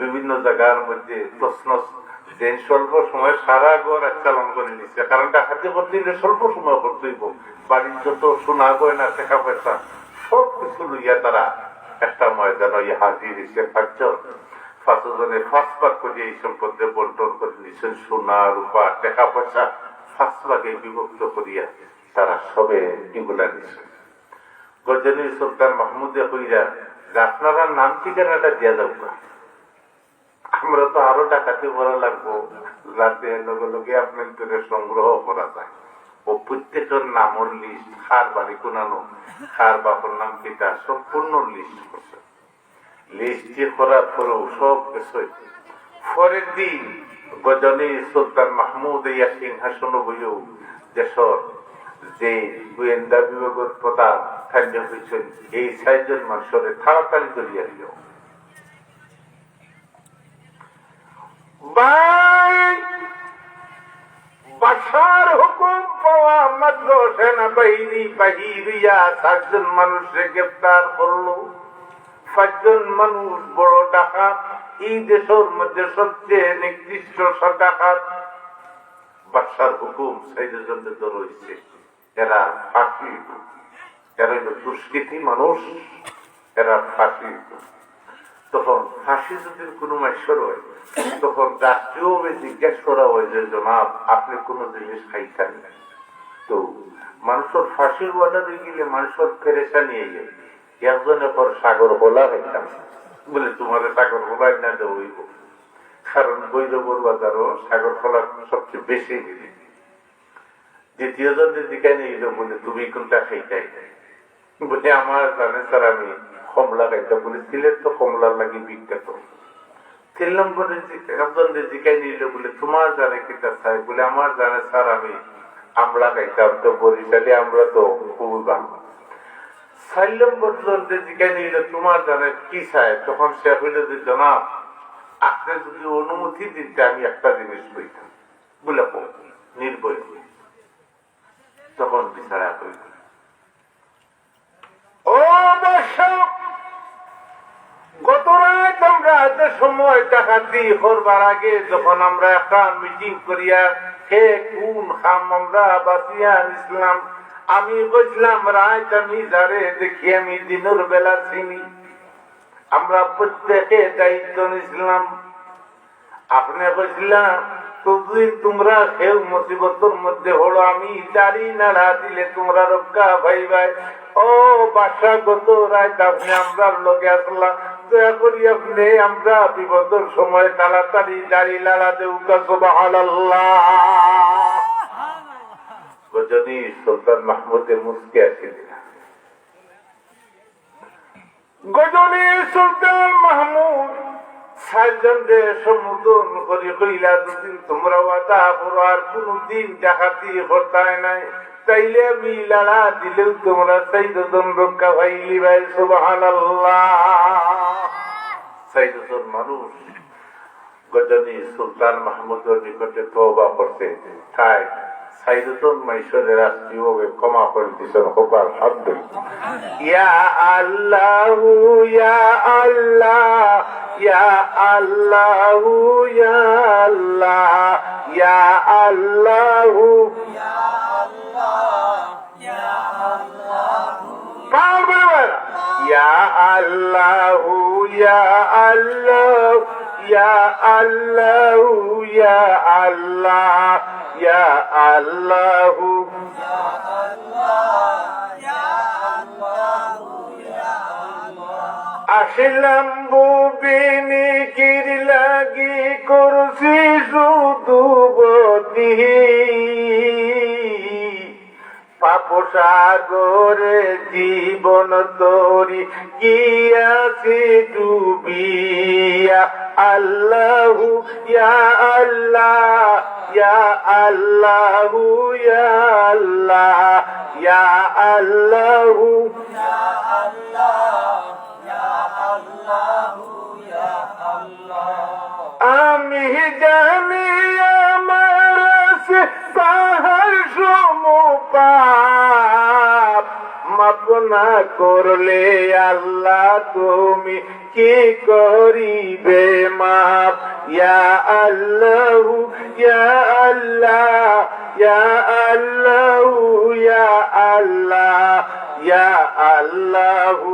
বিভিন্ন জায়গার মধ্যে প্রশ্ন যে স্বল্প সময় সারা ঘর চালন করে নিচ্ছে। কারণ ডাকাতি করতে গেলে স্বল্প সময় করতেইব। বাড়ির যত সোনা গয়না টাকা পয়সা সব কিছু লইয়া তারা একটা ময়দান হাজির হয়েছে। 5 জন 5 জনে 5 ভাগ করে এই সম্পদে বন্টন করে নিচ্ছেন। সোনা রূপা টাকা পয়সা 5 ভাগে বিভক্ত করিয়া তারা সবে এগুলা নিচ্ছেন। গজনী সুলতান মাহমুদে হইয়া যে আপনারা নাম ঠিকানাটা দিয়া যাও, আমরা তো আরো ডাকাতি করা লাগবো, যাতে লগে লগে আপনার সংগ্রহ করা যায়। ও প্রত্যেকের নামের লিস্ট, খার বাড়ি কোনানো, খার বাপর নাম পিতা সম্পূর্ণ লিস্ট করছে। লিস্ট করার পরেও সব কিছু পরের দিন গজনী সুলতান মাহমুদ ইয়া সিংহাসন বইও দেশর যে গোয়েন্দা বিভাগের প্রধান খাদ্য হয়েছেন এই 6 জন মানুষের তাড়াতাড়ি করিয়া দিল। বাসার হুকুম পাওয়া মাত্র সেনাবাহিনী বাহিরিয়া 7 জন মানুষকে গ্রেফতার করলো। 5 জন মানুষ বড় ডাকাত, এই দেশের মধ্যে সবচেয়ে নিকৃষ্ট ডাকাত। বাদশার হুকুম 6 জনের তো রয়েছে, এরা ফাঁসি, এরা দুষ্কৃতি মানুষ, এরা ফাঁসি। তখন ফাঁসি যদি কোনো মাইশ্বর হয় তখন রাষ্ট্রীয় জিজ্ঞেস করা হয় যে জনাব আপনি কোন জিনিস খাইছেন? তো মানুষের ফাঁসির অর্ডারে গেলে মানুষের ফেরেশা নিয়ে গেলে একজনের পর সাগর হোলা খাইতাম। বলে তোমার সাগর হোলাই না দেবইব, কারণ বৈরবর বাজারও সাগর হোলা সবচেয়ে বেশি দিলি। দ্বিতীয় জনের দিকে নিয়ে এলো, বলে তুমি কোনটা খাইতাই? বলে আমার জানে স্যার আমি কমলা খাইতাম। বলে সিলেট তো কমলার লাগি বিখ্যাত। 3 নম্বরে একজনের দিকে নিয়ে এলো, বলে তোমার জানে কিতা চাই? বলে আমার জানে স্যার আমি আমলা খাইতাম, তো বরিশালে আমরা তো খুব ভালো। 4 নম্বর জনের দিকে নিয়ে এলো, তোমার জানে কি চাই? তখন সে হইল যে জনাব আপনি যদি অনুমতি দিতে আমি একটা জিনিস কইতাম। বলে নির্ভয়। তখন বিচারা কইল, ও দর্শক, গত রাত আমরা সময় ডাকাতি করবার আগে যখন আমরা একটা মিটিং করিয়া হে কোন খাম আমরা বাঁচিয়া ইসলাম, আমি বুঝলাম রাত আমি যারে দেখি আমি দিনের বেলা চিনি। আমরা প্রত্যেকে দায়িত্ব নিছিলাম। আপনি বুঝলাম ততদিন তোমরা কেউ মুসিবতের মধ্যে হলো, আমি দাড়ি নাড়া দিলে তোমরা রক্ষা ভাই ভাই। ও বাসা গত রাত আপনি আমরা লোকে আসলাম, দয়া করি আপনি আমরা বিপদের সময় তাড়াতাড়ি দাড়ি নাড়া দেউকা সুবহানাল্লাহ। গজনী সুলতান মাহমুদে মুস্কে আসিলেন। গজনী সুলতান মাহমুদ সাতজনকে সম্বোধন করে কইলা, দুদিন তোমরা ওয়াদা করো আর কোনদিন ডাকাতি করতে নাই, তাইলে আমি লড়া দিলেও তোমরা 14 জন রক্ষা পাইলি ভাই সুবহানাল্লাহ। 14 জন মানুষ গজনী সুলতান মাহমুদের নিকটে তওবা করতে, তাই 14 জন মাইশরের রাষ্ট্রীয়ভাবে ক্ষমা করে দিয়েছেন। হোক আলহামদুলিল্লাহ। ইয়া আল্লাহ ইয়া আল্লাহ ইয়া আল্লাহ ইয়া আল্লাহ ইয়া আল্লাহ ইয়া আল্লাহ ইয়া আল্লাহ ইয়া আল্লাহ ইয়া আল্লাহ ইয়া আল্লাহ আসলাম বুবিনি কির লাগি করছি শুধু বদি, পাপ সাগরে জীবন তরি গিয়াছি ডুবিয়া। আল্লাহু ইয়া আল্লাহ ইয়া আল্লাহু ইয়া আল্লাহ ইয়া আল্লাহু আমি জানি আমার পাহাড় সমপাপ মাপ না করলে আল্লাহ তুমি কি করিবে মাপ। ইয়া আল্লাহু ইয়া আল্লাহ ইয়া আল্লাহু ইয়া আল্লাহ ইয়া আল্লাহু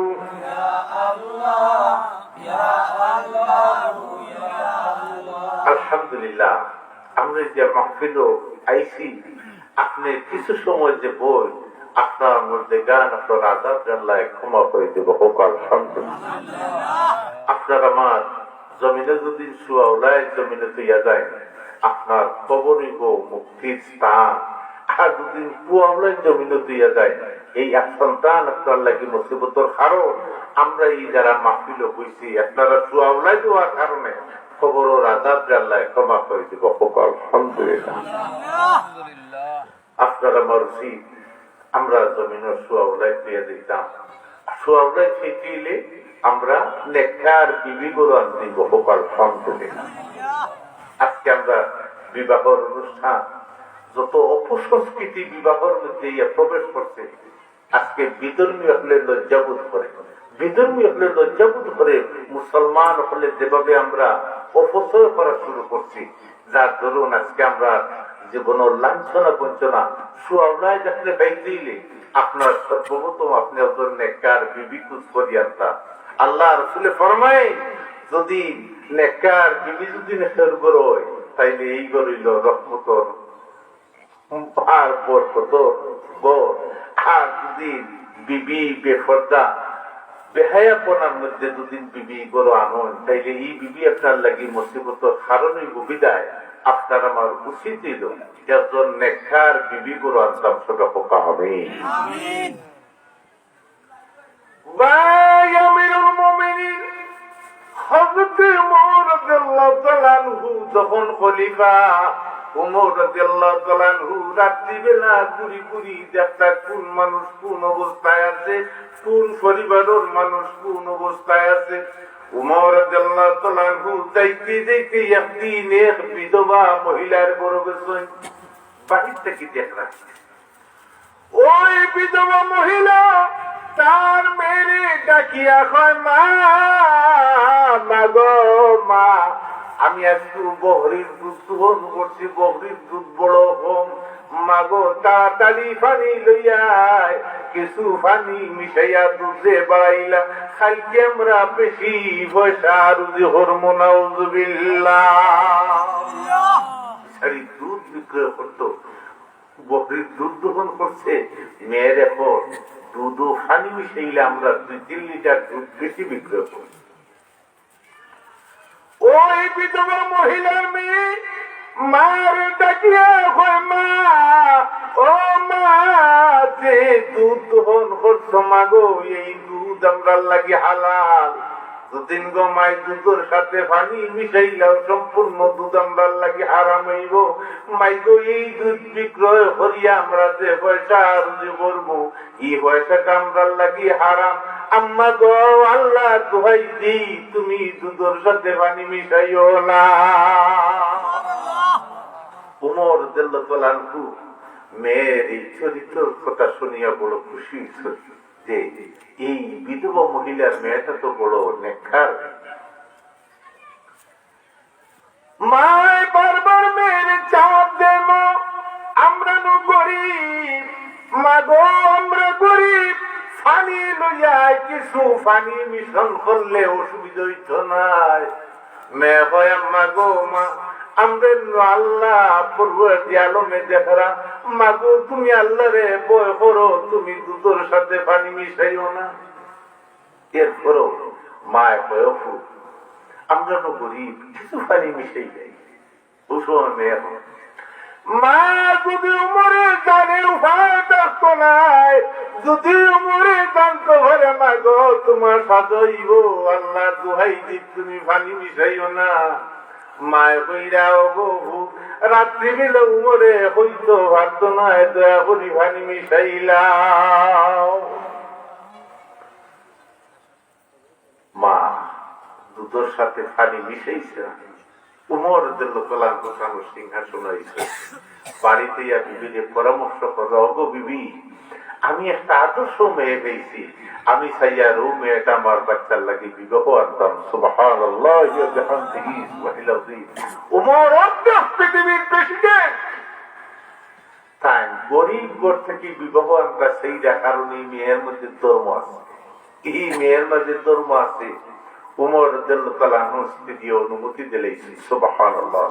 আলহামদুলিল্লাহ। আমরা যে মাহফিল আইসি, আপনি কিছু সময় যে বই আপনার মধ্যে গান আপনার আজাদ জানলায় ক্ষমা করে দেব। হোক আলহামদুলিল্লাহ। আপনার আমার জমিনে যদি সুয়াউলায় জমিনে তৈয়া যায়, আপনার কবরিব মুক্তির স্থান। আর দুদিন পুয়াউলায় জমিনে তৈয়া যায়, এই এক সন্তান আপনার লাগি মুসিবতর কারণ আমরা এই যারা মাহফিল হয়েছি আপনারা সুয়াউলায় দেওয়ার কারণে খবর আজাদ জানলায় ক্ষমা করে দিব। হোক আলহামদুলিল্লাহ। আপনারা মরছি আমরা জমিনের সুয়াউলায় পেয়ে দিতাম, সুয়াউলায় খেতে আমরা নেককার বিবি গরু আনতে দিব। হোক আলহামদুলিল্লাহ। আজকে আমরা বিবাহের অনুষ্ঠান যত অপসংস্কৃতি বিবাহের মধ্যে প্রবেশ করছে, আজকে বিধর্মী হলে লজ্জাবোধ করে, বিধর্মী হলে লজ্জাবোধ করে মুসলমান হলে যেভাবে আমরা অপচয় করা শুরু করছি, যার ধরুন আজকে আমরা জীবন লাঞ্ছনা বঞ্চনা সুয়াউলায় দেখলে বাইতে আপনার সর্বপ্রথম আপনি ওদের নেককার বিবি কুচ করিয়ান্তা। আল্লাহ রসুলে ফরমায় যদি নেককার বিবি যদি নেকের গর হয়, তাইলে এই গরিল রহমতর আর বরকতর গর। আর যদি বিবি বেফরদা বেহায়াপনার মধ্যে দুদিন বিবি গরু আনন, তাইলে এই বিবি আপনার লাগি মুসিবতর কারণে সুবিধায় আপনার আমার উচিত একজন নেককার বিবি গরু আনতাম। সেটা পোকা হবে। যখন খলিফা উমর রাদিয়াল্লাহু তাআলা আনহু রাত্রিবেলা ঘুরি ঘুরি দেখতা কোন মানুষ কোন অবস্থায় আছে, কোন পরিবারের মানুষ কোন অবস্থায় আছে। উমর রাদিয়াল্লাহু তাআলা আনহু দেখতে দেখতে একদিন এক বিধবা মহিলার বড় গেছেন, বাহির থেকে দেখরা ওই বিধবা মহিলা তার মেরে ডাকিয়া কয়, মা মাগো মা, আমি একটু বহরির দুধ দোহন করছি, বহরির দুধ বড় কম, মাগো তাড়াতাড়ি পানি লইয়ায়, কিছু পানি মিশাইয়া দুধে বাড়াইলা, খাইতে আমরা বেশি পয়সা রুজি হরমো নাউযুবিল্লাহ। সারি দুধ বিক্রয় করতো, বকরির দুধ দোহন করছে, মেয়ের এখন দুধ ও পানি মিশাইলে আমরা 2-3 লিটার দুধ বেশি বিক্রয় করি। ওই বিধবা মহিলার মেয়ে মার ডাকিয়া কয়, মা ও মা, যে দুধ দোহন করছো মাগো, এই দুধ আমরা লাগি হালাল। 2-3 গো মাই দুধের সাথে পানি মিশাইলাম, সম্পূর্ণ দুধ আমরা লাগি হারাম হইব। মাই গো, এই দুধ বিক্রয় করিয়া আমরা যে পয়সা রুজি করবো, এই পয়সাটা আমরা লাগি হারাম। আম্মা গো, আল্লাহ দোহাই দি, তুমি দুধের সাথে পানি মিশাইও না। উমর রাদিয়াল্লাহু আনহু মেয়ের এই চরিত্রের কথা শুনিয়া বড় খুশি হইল যে এই বিধবা মহিলার মেয়েটা তো বড় নেককার। মায় বারবার মেয়ের চাপ দে, মা আমরা নো গরিব, মা গো আমরা গরিব, পানি লইয়ায় কিছু পানি মিশ্রণ করলে অসুবিধা হইত নাই। মেয়ে হয়, আম্মা গো মা, আমরা আল্লাহ পূর্ববর্তী আলমে দেখারা, মাগো তুমি আল্লাহ রে বয় করো, তুমি দুধের সাথে পানি মিশাইও না। এরপরও মায় কয়, আমরা তো গরিব, কিছু পানি মিশাই যাই। ওসব মেয়ে মা, যদি উমরে জানে উপায় ব্যস্ত নাই, যদি উমরে জানতো ঘরে, মাগো তোমার সাজইব, আল্লাহ দোহাই দি তুমি পানি মিশাইও না। মায় কইরা, গো রাত্রি বেলা উমরে হইতো ভাত নয়, দয়া করি পানি মিশাইলাম। মা দুধের সাথে পানি মিশাইছে। উমর রাদিয়াল্লাহু আনহু সিংহাসন হইছে, বাড়িতে বিবিকে পরামর্শ করো, গো বিবি, আমি একটা আদর্শ মেয়ে পেয়েছি, আমি চাইয়া রো মেয়েটা আমার বাচ্চার লাগে বিবাহ আনতাম। সুবহানাল্লাহ ওয়া বিহামদিহি সুবহানাল আযীম। উমর পৃথিবীর প্রেসিডেন্ট, তাই গরিব ঘর থেকে বিবাহ আনতা, সেই কারণে মেয়ের মধ্যে ধর্ম আছে, এই মেয়ের মধ্যে ধর্ম আছে। উমর রাদিয়াল্লাহু আনহু স্থিতি অনুমতি দিলেন। সুবহানাল্লাহ।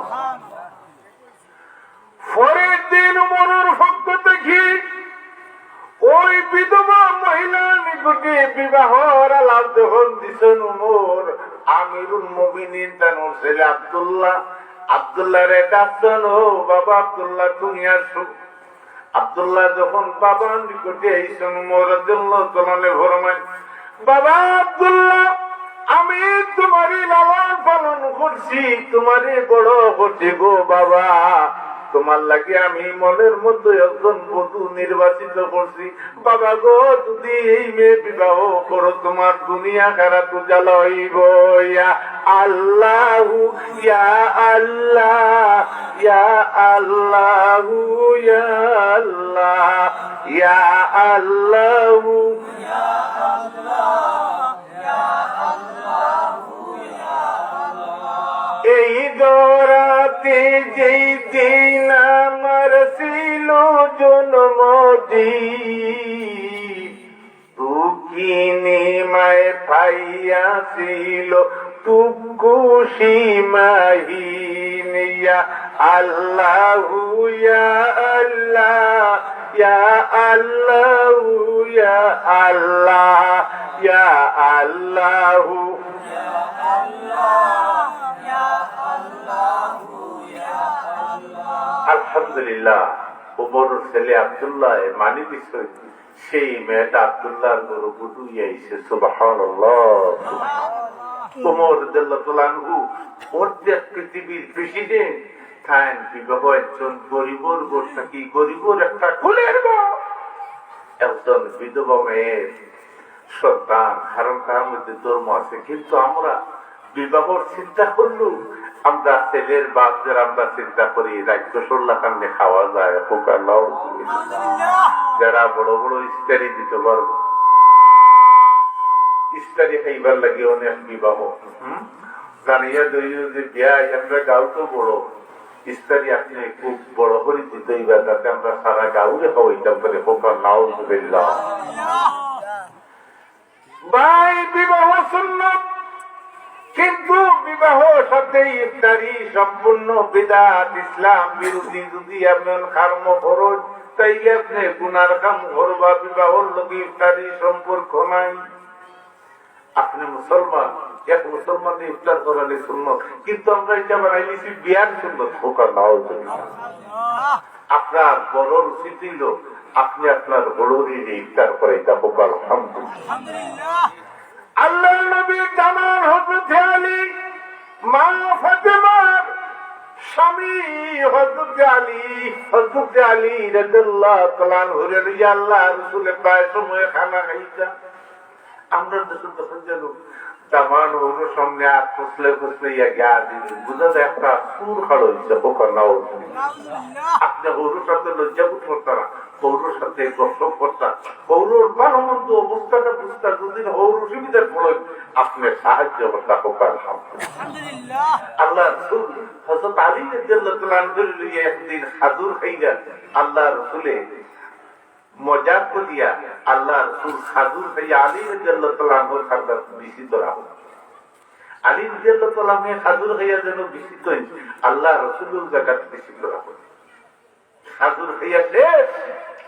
পরের দিন উমরের পক্ষ থেকে ওই বিধবা মহিলার নিকটে বিবাহর আলাপ যখন দিছেন উমর, আমিরুল মুমিনিন তার ছেলে আব্দুল্লাহ, আব্দুল্লাহ রে ডাকছেন, ও বাবা আব্দুল্লাহ তুমি আসো। আব্দুল্লাহ যখন বাবার নিকটে আইছেন, উমর রাদিয়াল্লাহু আনহু ফরমান, বাবা আব্দুল্লাহ, আমি তোমারই লালন পালন করছি, তোমারই বড় করছি গো বাবা, তোমার লাগে আমি মনের মধ্যে একজন বধূ নির্বাচিত করছি। বাবা গো, যদি এই মেয়ে বিবাহ করো, তোমার দুনিয়া খারা তো জ্বালা হইব। ইয়া আল্লাহ, ইয়া আল্লাহ, ইয়া আল্লাহ, ইয়া আল্লাহ, ইয়া আল্লাহ, ইয়া আল্লাহ। এই দরাতে যেই দিন আমার ছিল জন্মদিন, তুকিনি মায় পাইয়া ছিল তুকু সীমাহীন। ইয়া আল্লাহ, ইয়া আল্লাহ, ইয়া আল্লাহ, ইয়া আল্লাহ, ইয়া আল্লাহ, আলহামদুলিল্লাহ। উমরের ছেলে আব্দুল্লাহ মানি দিচ্ছে, সেই মেয়েটা আব্দুল্লাহর গরু বুধু আইছে। সুবহানাল্লাহ। উমর রাদিয়াল্লাহু আনহু অর্ধেক পৃথিবীর প্রেসিডেন্ট, তাই বিবাহ একজন গরিবর ঘর থাকি, গরিবর একটা কুলের ঘর, একজন বিধবা মেয়ের সন্তান, কারণ তার মধ্যে ধর্ম আছে। কিন্তু আমরা বিবাহর চিন্তা করলু, আমরা ছেলের বাপদের আমরা চিন্তা করি রাজ্য সল্লা কান্দে খাওয়া যায়, যারা বড় বড় ইস্তারি দিতে পারবো, ইস্তারি খাইবার লাগে অনেক বিবাহ জানিয়া দইল যে বিয়া আমরা গাঁও তো বড় ইস্তারি আপনি খুব বড় করে দিতেইবা যাতে আমরা সারা গাঁওরে খাওয়াইতাম করে পোকার নাও দিল্লাহ ভাই বিবাহ সুন্নত কিন্তু বিবাহ সাথে ইফতারি সম্পূর্ণ বিদাত ইসলাম বিরোধী যদি এমন কর্ম করুন তাইলে আপনি গুনার কাম করবা বিবাহর লোকে ইফতারি সম্পর্ক নাই আপনি মুসলমান এক মুসলমান ইফতার করালে সুন্নত কিন্তু আমরা এটা বানাই নিছি বিয়ার সুন্নত পোকা নাও আপনার বড় রুচি ছিল আপনি আপনার বড় ইফতার করে এটা পোকার আলহামদুলিল্লাহ আল্লাহ নবী জামান হযরত আলী মা ফাতেমার স্বামী হযরত আলী রাদিয়াল্লাহু তাআলা আনহু আল্লাহ রাসূলের প্রায় সময় খানা খাইতা আমরা যখন জানো জামান ওর সামনে আর ফসলে ইয়া গিয়া দিল বুঝা যায় একটা সুর খাড়ো হইছে পোকা নাও আপনি ওর সাথে লজ্জা বোধ করতেন না পৌরুর সাথে গসব করতেন পৌরুর ভালো মন্দ অবস্থাটা বুঝতে যদি ওর অসুবিধার ফলে আপনি সাহায্য করতে পোকার আল্লাহ রসুল হযরত আলী রাদিয়াল্লাহু তাআলা আনহু একদিন খাজুর খাইয়া আল্লাহ রসুলে মজাক দিয়া আল্লাহ রসুল খাজুর খাইয়া আলী রাদিয়াল্লাহু তাআলা আনহুর খাজুর বিচিত রাখো আলী রাদিয়াল্লাহু তাআলা আনহু খাজুর খাইয়া যেন বিচিত আল্লাহ রসুলের জাকাত বিচিত রাখো খাজুর খাইয়া শেষ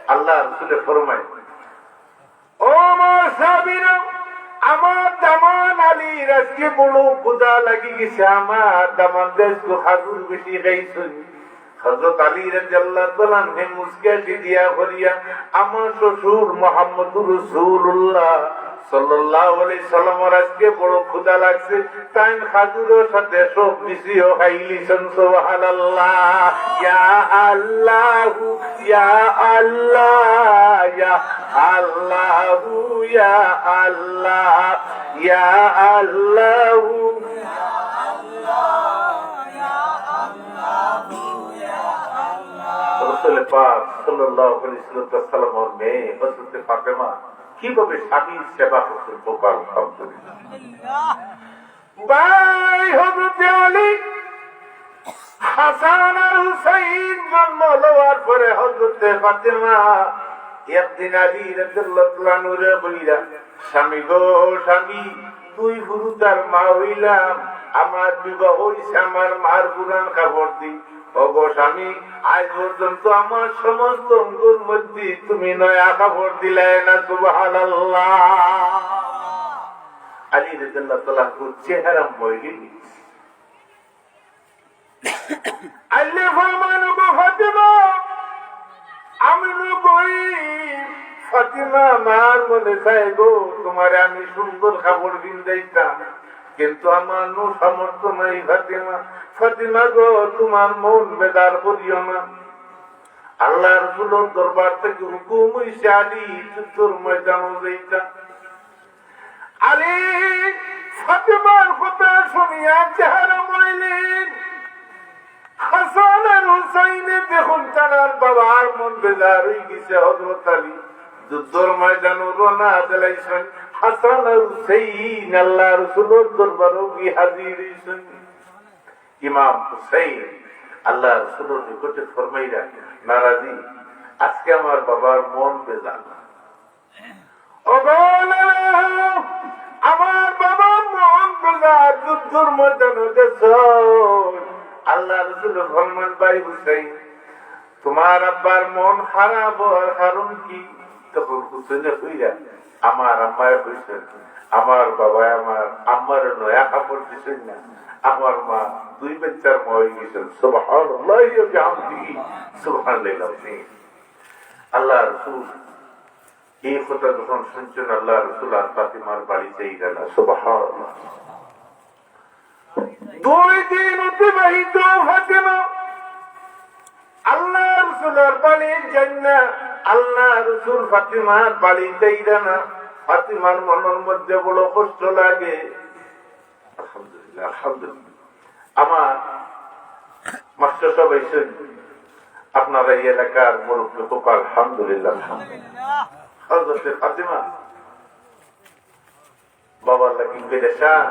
আল্লাহ রসুলে ফরমায় ও আমার সাহাবীরা আমার দামান আলীর আজকে বড় ক্ষুধা লাগি গেছে আমার দামান দেশ খাজুর বেশি খাইছেন হযরত আলী রাদিয়াল্লাহু তাআলা আনহু মুসকে দিয়া করিয়া আমার শ্বশুর মুহাম্মদুর রাসূলুল্লাহ সাল্লাল্লাহু আলাইহি সাল্লাম আজকে বড় ক্ষুধা লাগছে তাই খাজুরের সাথে সব মিশিয়ে খাইলিছেন সুবহানাল্লাহ ইয়া আল্লাহ ইয়া আল্লাহ ইয়া আল্লাহ ইয়া আল্লাহ ইয়া আল্লাহ রাসূল পাক সাল্লাল্লাহু আলাইহি ওয়াসাল্লামের মেয়ে হযরত ফাতেমা কিভাবে স্বামীর সেবা করতেন পোকার আলহামদুলিল্লাহ ভাই হযরত আলী হাসান আর হুসাইন জন্ম লওয়ার পরে হযরত ফাতেমা একদিন আলী রাদিয়াল্লাহু তাআলা আনহুরে বলিরা স্বামী গো স্বামী তুই গুরু তার মা হইলাম আমার বিবাহ হইছে আমার মার পুরান কাপড় দি ওগো স্বামী আজ পর্যন্ত আমার সমস্ত অঙ্গুর মধ্যে তুমি নয়া কাপড় দিলে না সুবহানাল্লাহ আলী রাদিয়াল্লাহু তাআলা চেহারা ময়লি আল্লাহ ফরমানো গো ফাতেমা আমি নবী ফাতিমা মার মনে চাই গো তোমার আমি সুন্দর কাপড় কিনতাম কিন্তু আমার নো সামর্থ্য নাই ফাতিমা ফাতিমা গো তোমার মন বেদার করিও না আল্লাহ রাসূলের দরবার থেকে হুকুম হইছে আলী যুদ্ধের ময়দানে যাইতা আলী ফাতিমার কথা শুনিয়া চেহারা ময়লিন হাসান আর হুসাইনে দেখুন তার বাবার মন বেজার হয়ে গেছে হযরত আলী যুদ্ধের ময়দানে রওনা দিলাইছেন হাসান আর হুসাইন আল্লাহ রাসূলের দরবারে গিয়ে হাজির হইছেন ইমাম হুসাইন আল্লাহ রাসূলের নিকটে ফরমাইরা নারাজি আজকে আমার বাবার মন বেজার আমার বাবার মন বেজার যুদ্ধের ময়দানে গেছে আল্লাহ রাসূল ফরমান ভাই হুসাইন তোমার আব্বার মন খারাপ হওয়ার কারণ কি তখন হুসাইনে কইরা আমার আম্মায় কইছেন আমার বাবা আমার আম্মার নয়া কাপড় দিছেন না আমার মা দুই বাচ্চার মা হয়ে গেছেন সুবহানাল্লাহ ওয়া বিহামদিহি সুবহানাল্লাহ আল্লাহ রাসূল এই কথা যখন শুনছেন আল্লাহ রাসূল আর ফাতিমার বাড়িতে গেল সুবহানাল্লাহ দুই দিন অতিবাহিত ফাতিমা আল্লাহ রাসূলের বাড়ির জন্য আল্লাহ রাসূল ফাতিমার বাড়িতে গেলেন ফাতিমার মনের মধ্যে বড় কষ্ট লাগে আলহামদুলিল্লাহ আলহামদুলিল্লাহ আমার মাস্টার সাহেব এসেছেন আপনারা এই এলাকার মুরব্বী খোকা আলহামদুলিল্লাহ হযরত ফাতিমা বাবার লাগি পেরেশান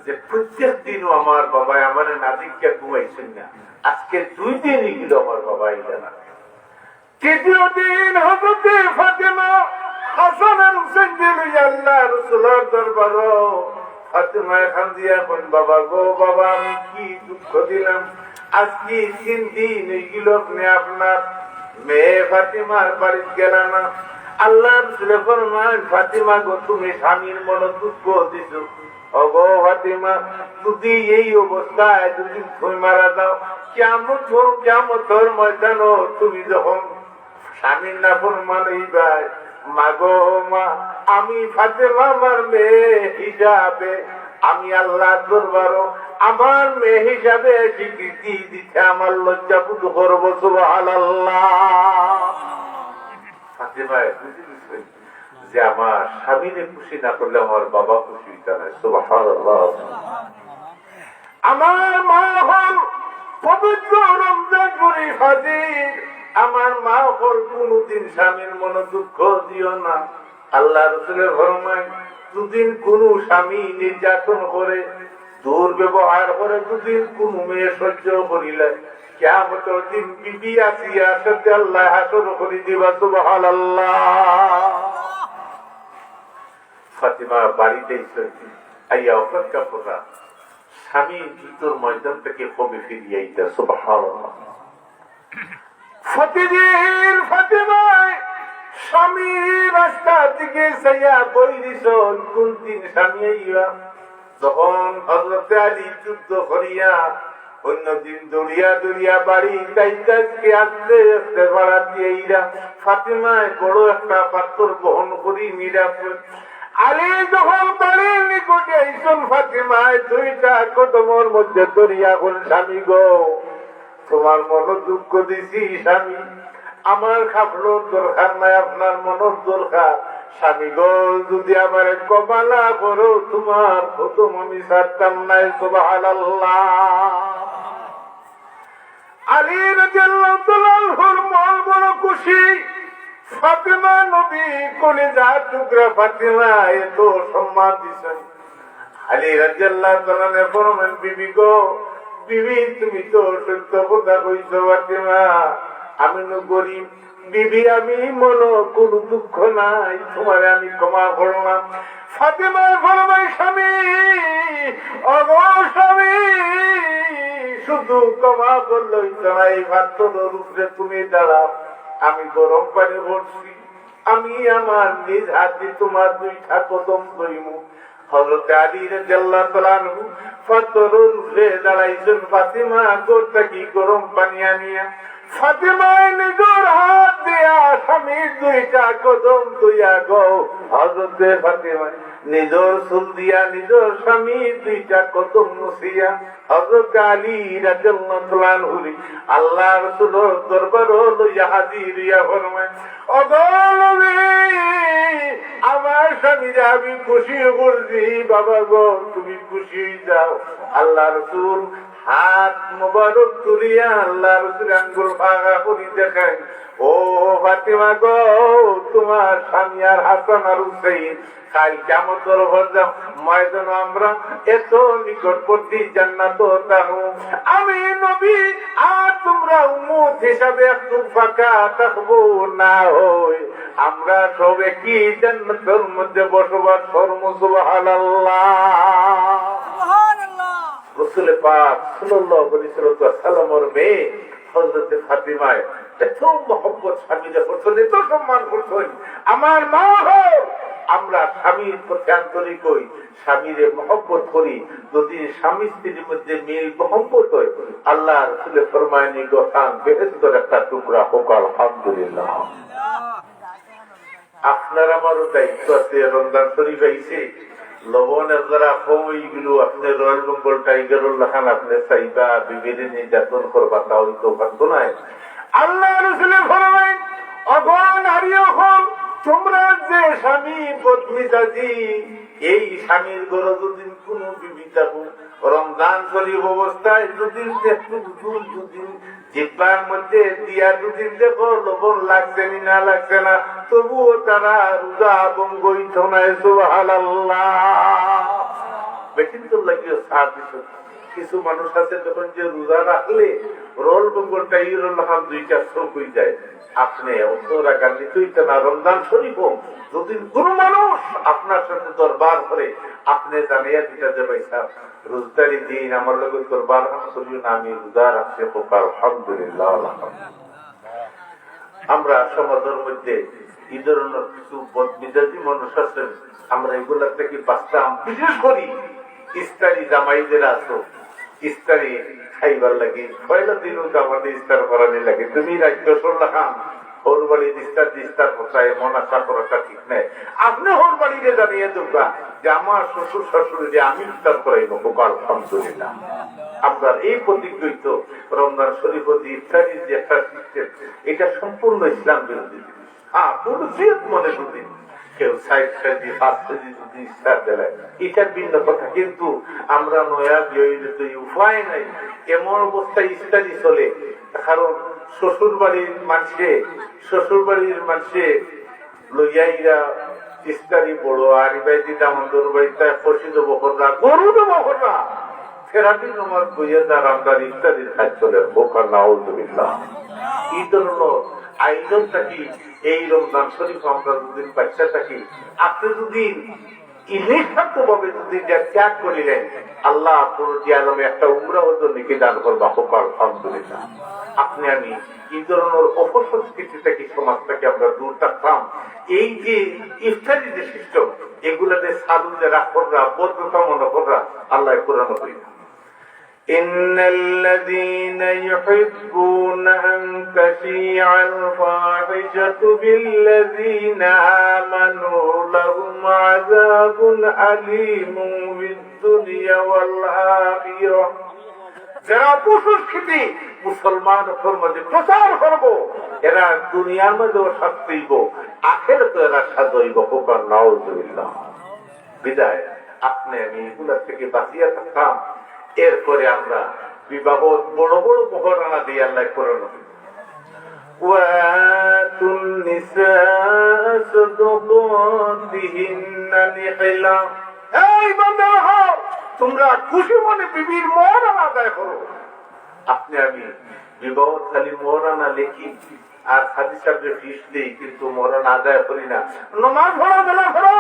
যে প্রত্যেক দিনও আমার বাবা আমার নাদিককে ঘুমাইছেন না, আজকে 2 দিন এগুলো আমার বাবা আইলা না। তৃতীয় দিন হযরতে ফাতেমা হাসান আর হুসেন লইয়া আল্লাহ রাসূলের দরবারে ফাতেমা খান দিয়া কোন বাবা গো বাবা আমি কি দুঃখ দিলাম, আজকে 3 দিন এগুলো আপনি আপনার মেয়ে ফাতেমার বাড়ি গেল না। আল্লাহ রাসূল ফরমান ফাতেমা গো তুমি স্বামীর মন দুঃখ দিছো, ওগো ফাতেমা যদি এই অবস্থায় যদি তুমি মারা যাও কিয়ামতের ময়দানে তুমি যখন স্বামীর না ফরমান হইবাই, মাগো মা আমি ফাতেমা আমার মেয়ে হিসাবে আমি আল্লাহ দরবারে আমার মেয়ে হিসাবে স্বীকৃতি দিতে আমার লজ্জা বোধ করবো। সুবহানাল্লাহ। ফাতেমা বুঝে যে আমার স্বামীরে খুশি না করলে আমার বাবা খুশি হইতে না। সুবহানাল্লাহ। আমার মা হল পবিত্র রমজান শরীফ হাজির, আমার মা হল কোনদিন স্বামীর মনে দুঃখ দিও না। আল্লাহ রাসূলের ফরমান দুদিন কোন স্বামী নির্যাতন করে দুর্ব্যবহার করে দুদিন কোন মেয়ে সহ্য করিলে কিয়ামতের দিন বিবি আসিয়ার সাথে আল্লাহ হাসর করে দিবা। সুবহানাল্লাহ। ফাতেমা বাড়িতে আইয়া অপেক্ষা করা স্বামী ভিতর ময়দান থেকে কবে ফিরিয়ে আইতা। সুবহানাল্লাহ। প্রতিদিন ফাতেমায় স্বামী রাস্তার দিকে চাইয়া বইরিস কোন দিন স্বামী আইয়া। যখন হযরতে আলী যুদ্ধ করিয়া অন্যদিন দৌড়িয়া দৌড়িয়া বাড়ি যাইতে আস্তে আস্তে বাড়াতে আইরা ফাতেমায় বড় একটা পাথর বহন করি নিরাপদ। আলী যখন বাড়ির নিকটে আইসন ফাতেমায় 2টা কদমের মধ্যে দরিয়া কোন স্বামী গো তোমার মন দুঃখ দিছি স্বামী, আমার খাবলোর দরকার নাই আপনার মনের দরকার। স্বামী গো যদি আমার কমালা করো তোমার কদম আমি ছাড়তাম নাই। সুবহানাল্লাহ। আলী রাদিয়াল্লাহু তাআলা আনহুর মন বড় খুশি, ফাতেমা নবী কলিজার টুকরা ফাতেমা এত সম্মান দিছেন। আলী রাদিয়াল্লাহু তাআলা নে ফরমান বিবি গো বিবি তুমি তো সত্য কথা কইছো ফাতেমা, আমি তো গরিব বিবি আমি মনে কোন দুঃখ নাই তোমার আমি ক্ষমা করলাম। ফাতেমা ফরমায় স্বামী ওগো স্বামী শুধু ক্ষমা করলই তো নাই, ভাতর উপরে তুমি দাঁড়াও, আমি গরম পানি ভরছি, আমি আমার নিজ হাতে তোমার 2টা কদম ধইমু। হযরত আলী রাদিয়াল্লাহু তাআলা আনহু ফাতরের উপরে দাঁড়াইছেন, ফাতেমা গোটা কি গরম পানি আনিয়া ফাতেমায় নিজের হাত দিয়া স্বামীর 2টা কদম ধুইয়া গো হযরতে ফাতেমা নিজের চুল দিয়া নিজের স্বামীর 2টা কদম মুছিয়া হযরত আলী রাদিয়াল্লাহু তাআলা আনহু আল্লাহ রাসূলের দরবারে লইয়া হাজির হইয়া ফরমায় ওগো নবী আমার স্বামীরে আমি খুশি করছি, বাবা গো তুমি খুশি যাও। আল্লাহ রাসূল হাত মুবারক তুলিয়া আল্লাহ রাসূল আঙ্গুল ফাঁকা করে দেখায় ও ফাতেমা গো তোমার স্বামী আর হাসান আর হুসাইন কাল কিয়ামতের ময়দান আমরা এত নিকটবর্তী জান্নাত তাহু, আমি নবী আর তোমরা উম্মত হিসাবে একটু ফাঁকা থাকবো না হই আমরা সব একই জান্নাতের মধ্যে বসবাস করব। সুবহানাল্লাহ। রাসূল পাক সাল্লাল্লাহু আলাইহি ওয়াসাল্লামের মেয়ে হযরত ফাতেমায় এত মহব্বত স্বামীরা করছেন, এত সম্মান করছেন। আমার মা হোক আমরা স্বামীর প্রতি আন্তরিক হই, স্বামীরে মহব্বত করি। যদি স্বামী স্ত্রীর মধ্যে মিল মহব্বত হয় আল্লাহ রাসূলের ফরমায়নি গোসান বেহেশতের একটা টুকরা হোক। আলহামদুলিল্লাহ। আপনার আমারও দায়িত্ব আছে, রমজান শরীফ আইছে লবণের যারা কমইগুলো আপনি রয়্যাল বেঙ্গল টাইগারের লাখান আপনি চাইবা বিবেরে নির্যাতন করবা তা হইতো পারতো না। আল্লাহ রাসূলের ফরমান অগো নারী হল তোমরা যে স্বামী বদমিজাজি, এই স্বামীর ঘর যদি কোন বিবি থাকুক, রমজান শরীফ অবস্থায় দুদিন একটু দুদিন জিব্বার মধ্যে দিয়া দুদিন দেখো লবণ লাগছে না লাগছে না, তবুও তারা রোজা ভঙ্গ হইত না। সুবহানাল্লাহ। বেটিন তো লাগিও সার দিত। কিছু মানুষ আছে যখন যে রোজা রাখলে রোল বঙ্গলটা এই রোল হাম দুইটা চোখ হয়ে যায়। আপনি অন্তরা গান্ধী তুইতে না রমজান শরীফ যদি কোন মানুষ আপনার সাথে দরবার করে, আপনি জানিয়ে দিতে যে ভাই সাহেব রোজদারি দিন আমার লোক দরবার করিও না, আমি রোজা রাখতে পোকার আলহামদুলিল্লাহ। আমরা সমাজের মধ্যে এই ধরনের কিছু বদমিজাজি মানুষ আছেন, আমরা এগুলার থেকে বাঁচতাম। বিশেষ করি ইস্তারি জামাইদের আছো, ইস্তারি খাইবার লাগে পয়লা দিনও আমাদের ইস্তার করানি লাগে। তুমি রাজ্য সরলা খান ওর বাড়ির ইস্তার পোষায় মন আশা করাটা ঠিক নেই। আপনি ওর বাড়িতে জানিয়ে দেবা যে আমার শ্বশুর শাশুড়ি যে আমি ইস্তার করাইব গোপাল আলহামদুলিল্লাহ। আপনার এই প্রতিজ্ঞিত রমজান শরীফ ইফতারির যে একটা সিস্টেম, এটা সম্পূর্ণ ইসলাম বিরোধী। কোনো সিয়ত মনে করি কেউ সাইড সাইডি ফার্স্ট যদি ইস্তার দেয় এটার ভিন্ন কথা, কিন্তু আমরা নয়া বিয়ে উপায় নাই এমন অবস্থায় ইস্তারি চলে। কারণ শ্বশুর বাড়ির মানুষে লইয়াইরা ইস্তারি বড় আর বাইদি দামন্দর বাড়িতে প্রসিদ্ধ বকররা গরু বকররা ফেরাটি তোমার বইয়া দ্বার আমরা ইস্তারির কাজ চলে বোকার নাউজুবিল্লাহ। এই ধরনের আয়োজন থাকি এই রমজান শরীফ আমরা দুদিন বাচ্চা থাকি, আপনি যদি নিঃস্বার্থ ভাবে যদি ত্যাগ করিলেন, আল্লাহ আলমে একটা উমরা ওজন নাকি দান করবা হোকার আলহামদুলিল্লাহ। আপনি আমি এই ধরনের অপসংস্কৃতি থেকে সমাজ থেকে আমরা দূর থাকতাম। এই যে ইফতারি যে সিস্টেম, এগুলাতে সাধু যে রাখরা বদ্ধতা মনে করা আল্লাহ কোরআন করি না। إن الذين يحبون أن تشيع الفاحشة بالذين آمنوا لهم عذاب أليم في الدنيا والآخرة। যারা অপসংস্কৃতি মুসলমান মধ্যে প্রচার করবো, এরা দুনিয়ার মধ্যেও শাস্তি হইব, আখেরাতে এরা সাজা হইব। হোকার নাউজুবিল্লাহ। বিদায় আপনি আমি এগুলা থেকে বাঁচিয়ে থাকতাম। এরপরে আমরা বিবাহ বড় বড় মোহরানা দিয়ে আল্লাহ করে তোমরা খুশি মনে বিবির মোহরানা আদায় করো। আপনি আমি বিবাহ খালি মোহরানা লিখি আর হাদিস সাহেবের ফিস দিই, কিন্তু মোহরানা আদায় করি না। নমাজ পড়া দেলা করো,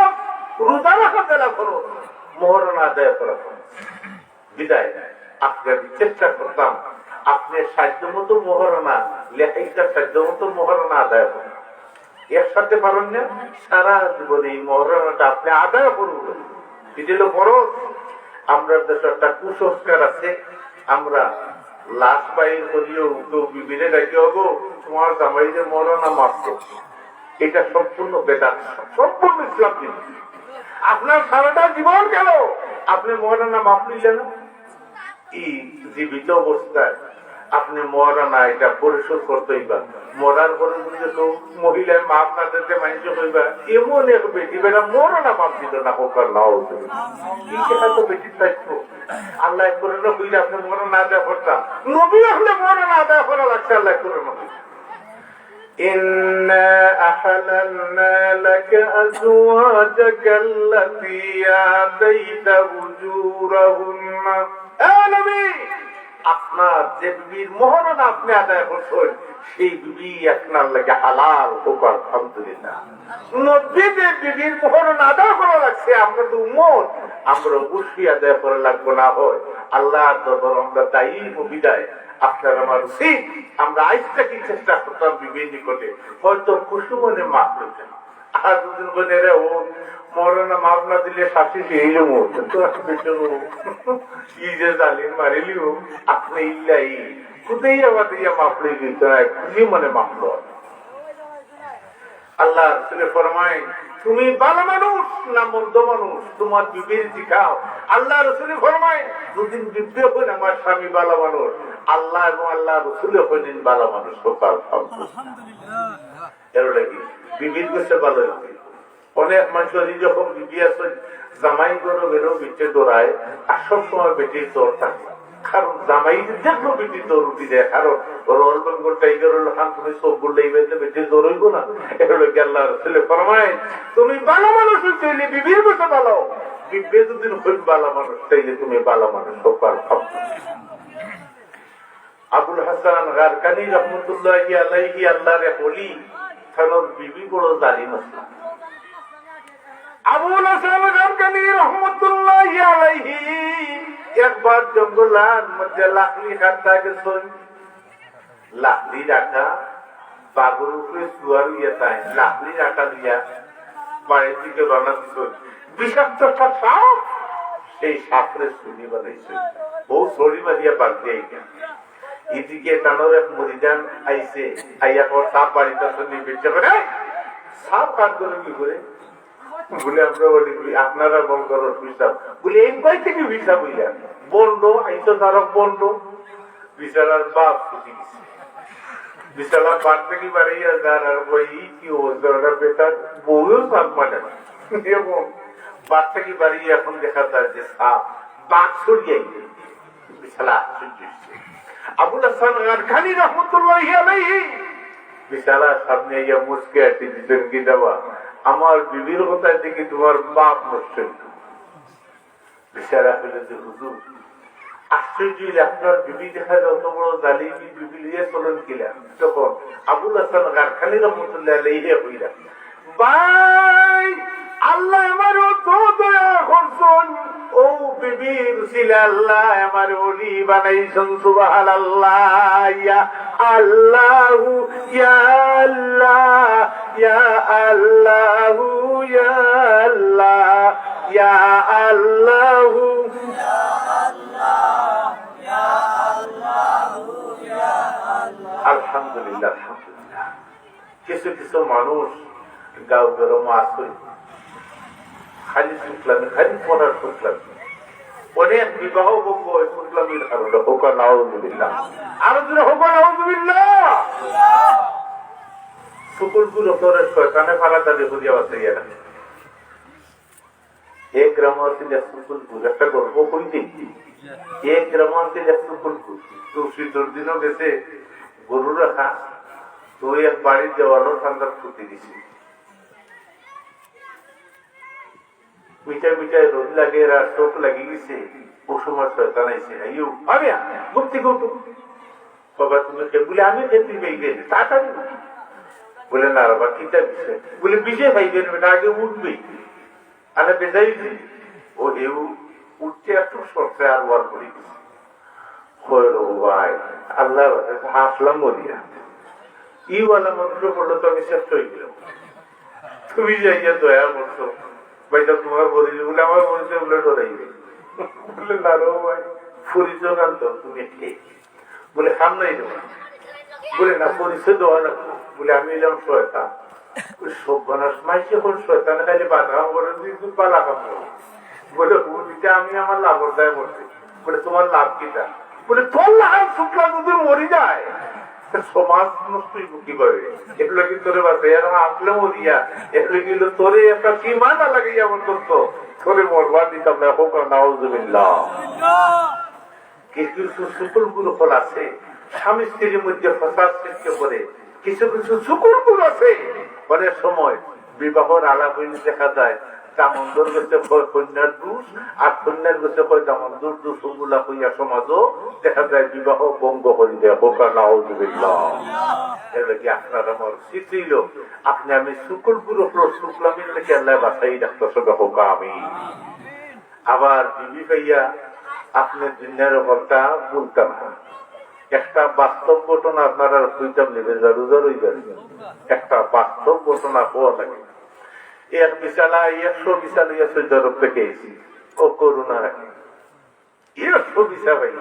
রোজা রাখা দেলা করো, মোহরানা আদায় করা। বিদায় আপনার চেষ্টা করতাম আপনি সাধ্য মতো মোহরানা লেখাইটা সাধ্য মতো মোহরানা আদায় করেন। একসাথে পারেন না, সারা জীবনে এই মোহরানাটা আপনি আদায় করুন। এটা হলো বড়। আমরা দেশে একটা কুসংস্কার আছে, আমরা লাশ বাইর করিও কেউ বিবিরে ডাকি হবো তোমার জামাই যে মোহরানা মারত, এটা সম্পূর্ণ বেদাত, সম্পূর্ণ ইসলাম বিরোধী। আপনার সারাটা জীবন গেল, আপনি মোহরানা মাফ নিলেন এই জীবিত অবস্থায়। আপনি মোহরানা এটা পরিশোধ করতে হইবা। মরার পরে যদি কেউ মহিলার মাপ না দিতে মানুষ হইবা, এমন এক বেটি বেটা মোহরানা মাপ দিল না হোকার নাও তো বেটির দায়িত্ব। আল্লাহ করে না হইলে আপনি মোহরানা আদায় করতাম, নবী আসলে মোহরানা আদায় করা লাগছে। আল্লাহ করে না إنا أحللنا لك أزواجك التي آتيت أجورهن। আপনার যে বিবির মোহরানা আপনি আদায় করছেন, সেই বিবি আপনার লাগে হালাল হোকার আলহামদুলিল্লাহ। নদী যে বিবির মোহরানা আদায় করা লাগছে, আমরা তো উম্মত, আমরা অবশ্যই আদায় করা লাগবে। না হয় আল্লাহর দরবার আমরা দায়ী বিদায়। আপনার আমার উচিত আমরা আইসটা কি চেষ্টা করতাম বিবির নিকটে, হয়তো খুশি মনে মাফ করছেন। আর দুদিন বলে রে ও মরনা মাফ না দিলে শাশি সেই কি যে জালিম মারিলিও আপনি ইল্লাই কোথায় আবার দিয়ে মাফ লেগে গেছে, খুশি মনে মাফল। আল্লাহ তুমি ফরমায় তুমি ভালো মানুষ না মন্দ মানুষ, তোমার বিবির জিখাও। আল্লাহ রসুল ফরমায় দুদিন বিদ্যে হন আমার স্বামী ভালো মানুষ, আল্লাহ এবং আল্লাহ রসুল হইলেন ভালো মানুষ। এর লাগি বিবির কাছে ভালো হবে। অনেক মানুষেরই যখন বিবি আছে জামাই করো বেরো বেঁচে দৌড়ায় আর সবসময় বেঁচে দৌড় থাকে, কারণ জামাই দেখলো বেঁচে দৌড় উঠি দেয়, কারণ রয়্যাল বেঙ্গল টাইগার হলো খান তুমি সব বললেই বেঁচে দৌড়ইব না। এটা হলো আল্লাহ ছেলে ফরমায় তুমি ভালো মানুষ চাইলে বিবির কাছে ভালো, বিবে যদি খুব ভালো মানুষ চাইলে তুমি ভালো মানুষ সকাল খাও। আবুল হাসান গারকানি রহমতুল্লাহি আলাইহি আল্লাহর ওলি, তার বিবি বড় জালিম আসলাম। আবুল হাসান গারকানি রহমতুল্লাহি আলাইহি একবার জঙ্গলার মধ্যে লাকড়ি কাটতে গেছেন। লাকড়ি রাখা বাগর উপরে শুয়ার ইয়ে তাই লাকড়ি রাখা দিয়া বাড়ির দিকে রওনা দিচ্ছেন। বিষাক্ত একটা সাপ, সেই সাপরে ছুরি বানাইছে, বহু ছড়ি মারিয়া বাগ দিয়ে এদিকে টানোর এক মরিদান আইছে, আইয়া পর সাপ বাড়িতে বেঁচে করে সাপ কাট করে কি করে বলে আমরা বলি আপনারা বল করো হিসাব বলে এই কই থেকে হিসাব হইলেন বন্ধ আইতো তারক বন্ধ বিচারার বাপ খুশি গেছে। বিচারার বাপ থেকে বাড়িয়া যার আর বই কি ওর বেটার বউও সাপ মানে এবং বাপ থেকে বাড়িয়ে এখন দেখা যায় যে সাপ বাঘ ছড়িয়ে বিশালা আশ্চর্য। আবুল হাসান গারকানি রহমতুল্লাহি আলাইহি বিশালা সামনে ইয়া মুসকে আসি দিতেন কি দেওয়া আমার বিবির কথায় দেখি তোমার বাপ নষ্ট। বিশালা হইল যে হুজুর আশ্চর্য, আপনার বিবি দেখা যায় অত বড় জালিমি বিবি নিয়ে চলেন কিলা। তখন আবুল হাসান গারকানি রহমতুল্লাহি আলাইহি হইলা ভাই আল্লাহ আমার তো দয়া করছেন, ও বিবির ছিল আল্লাহ আমার ওলি বানাইছেন। সুবহানাল্লাহ, ইয়া আল্লাহু ইয়া আল্লাহ ইয়া আল্লাহু ইয়া আল্লাহ ইয়া আল্লাহু ইয়া আল্লাহ ইয়া আল্লাহু ইয়া আল্লাহ। আলহামদুলিল্লাহ আলহামদুলিল্লাহ। কিছু কিছু মানুষ গাঁও গরম আসে খালি শুক্লামে খালি পড়ার শুক্লামে অনেক বিবাহ ভঙ্গ শুক্লামের কারণে হোক নাউজুবিল্লাহ, আরো জোরে হোক নাউজুবিল্লাহ। শুকুরগুলো করে শয়তানে ফালাতালি করিয়া বাঁচাইয়া রাখে। এক গ্রামান্তে শুকুরপুর একটা গল্প কই দেখি, এক গ্রামান্তে শুকুরপুর তুলসী দিনও গেছে গরু রাখা, তো এক বাড়ির দেওয়ালও ঠান্ডার ক্ষতি দিছে। মিঠাই মিঠাই রোদ লাগে আর চোখ লাগিয়ে গেছে, ও সময় শয়তান আইছে আইও আমি গুপ্তি গুপ্ত বাবা তুমি বলে আমি খেতে পেয়ে তাড়াতাড়ি বলে না বাবা কিটা বিষয় বলে বিষয় পাইবেন বেটা আগে উঠবে আরে বেজাই ও হেউ উঠছে একটু সরছে আর ওয়ার করে গেছে। ভাই আল্লাহ হাসলাম বলিয়া ইওয়ালা মন্ত্র পড়লো তো আমি শেষ হয়ে গেলাম। তুমি যাইয়া দয়া করছো ভাইটা তোমার বলি বলে আমার বলছে বলে ডরাইবে বলে না রো ভাই পরিচয় আনতো তুমি বলে খাম নাই দেবো বলে না পরিচয় দেওয়া রাখবো বলে আমি এলাম শয়তান সব বানাস মাইছে এখন শয়তান খাইলে বাধা করে পালা কাম বলে বলিটা আমি আমার লাভর দায় বলছি বলে তোমার লাভ কিটা বলে তোর লাভ শুক্লা যদি মরি যায় সমাজ নষ্ট কি করে এগুলো কি তোরে বাঁচাই আর আসলে মরিয়া এগুলো কিন্তু তোরে একটা কি মানা লাগে যেমন করতো তোরে মরবার দিতাম না হোক নাউজুবিল্লাহ। কিছু শুকুরগুলো ফল আছে স্বামী স্ত্রীর মধ্যে ফসাদ সৃষ্টি করে, কিছু কিছু শুকুরগুলো আছে অনেক সময় বিবাহর আলাপ হইলে দেখা যায় দামন্দর গেছে কন্যার দোষ আর কন্যার গেছে কয় দামন্দর দোষ ওগুলা হইয়া সমাজও দেখা যায় বিবাহ ভঙ্গ করে দেয় হোক নাউজুবিল্লাহ। এগুলো কি আপনার আমার স্মৃতিল আপনি আমি শুকুরগুলো শুক্লামের লেখে আল্লাহ বাসাই রাখতে সবে হোক আমি আবার বিবি ভাইয়া আপনি দুনিয়ার গল্পটা বলতাম না, একটা বাস্তব ঘটনা আপনারা হইতাম নেবেন রোজার হইবেন একটা বাস্তব ঘটনা হওয়া লাগে। এক বিশালা 100 বিশাল 14 থেকে এসি ও করুণা রাখে 100 বিশা ভাই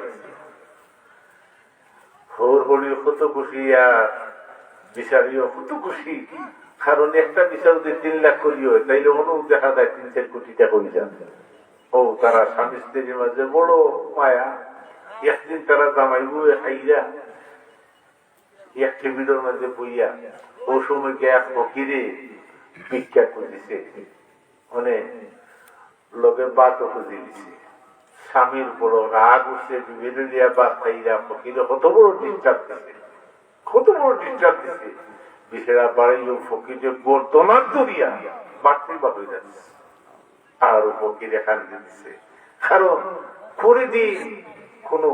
হোর হলিও কত খুশি আর বিশালিও কত খুশি, কারণ একটা বিশাল যদি 3 লাখ করি হয় তাইলে মনে দেখা যায় 3-4 কোটি টাকা হয়ে যাবে। ও তারা স্বামী স্ত্রীর মাঝে বড় মায়া, একদিন তারা জামাইবু খাইয়া এক টেবিলের মাঝে বইয়া ও সময় গিয়ে ফকিরে ভিক্ষা খুঁজিছে, মানে লোকে বাতও খুঁজে দিছে। স্বামীর বড় রাগ উঠছে, বিভিন্ন দিয়া বাদ খাইরা ফকিরে কত বড় ডিস্টার্ব দিছে, কত বড় ডিস্টার্ব দিছে। বিছেরা বাড়িও ফকিরে গর্দনার দরিয়া বাড়তে বাড়ে যাচ্ছে, আর ফকিরে খান দিচ্ছে। কারণ করে দিন কোন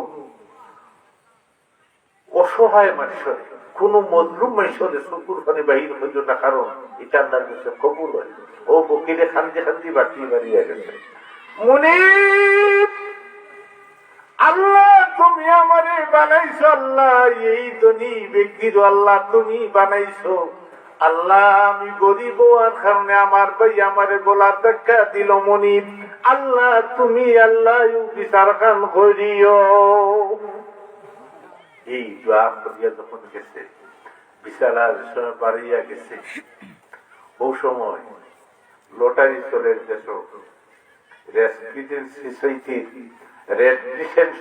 অসহায় মানুষের, কোন মজলুম মানুষের চকুর ফানে বাহির হইল না, কারণ এটা আল্লাহর কাছে কবুল হয়। ও ফকিরে খান্দি খান্দি বাড়তি বাড়িয়ে গেছে। মনে আল্লাহ তুমি আমারে বানাইছো, আল্লাহ এই ধনী ব্যক্তির আল্লাহ তুমি বানাইছো। আল্লাহ আমি গরিব আর কারণে আমার ভাই আমারে গলার ধাক্কা দিল। মনিব আল্লাহ তুমি আল্লাহ বিচার খান করিও। এই দোয়া করিয়া যখন গেছে, বিশালার বাড়িয়া গেছে, ও সময় লটারি চলের দেশ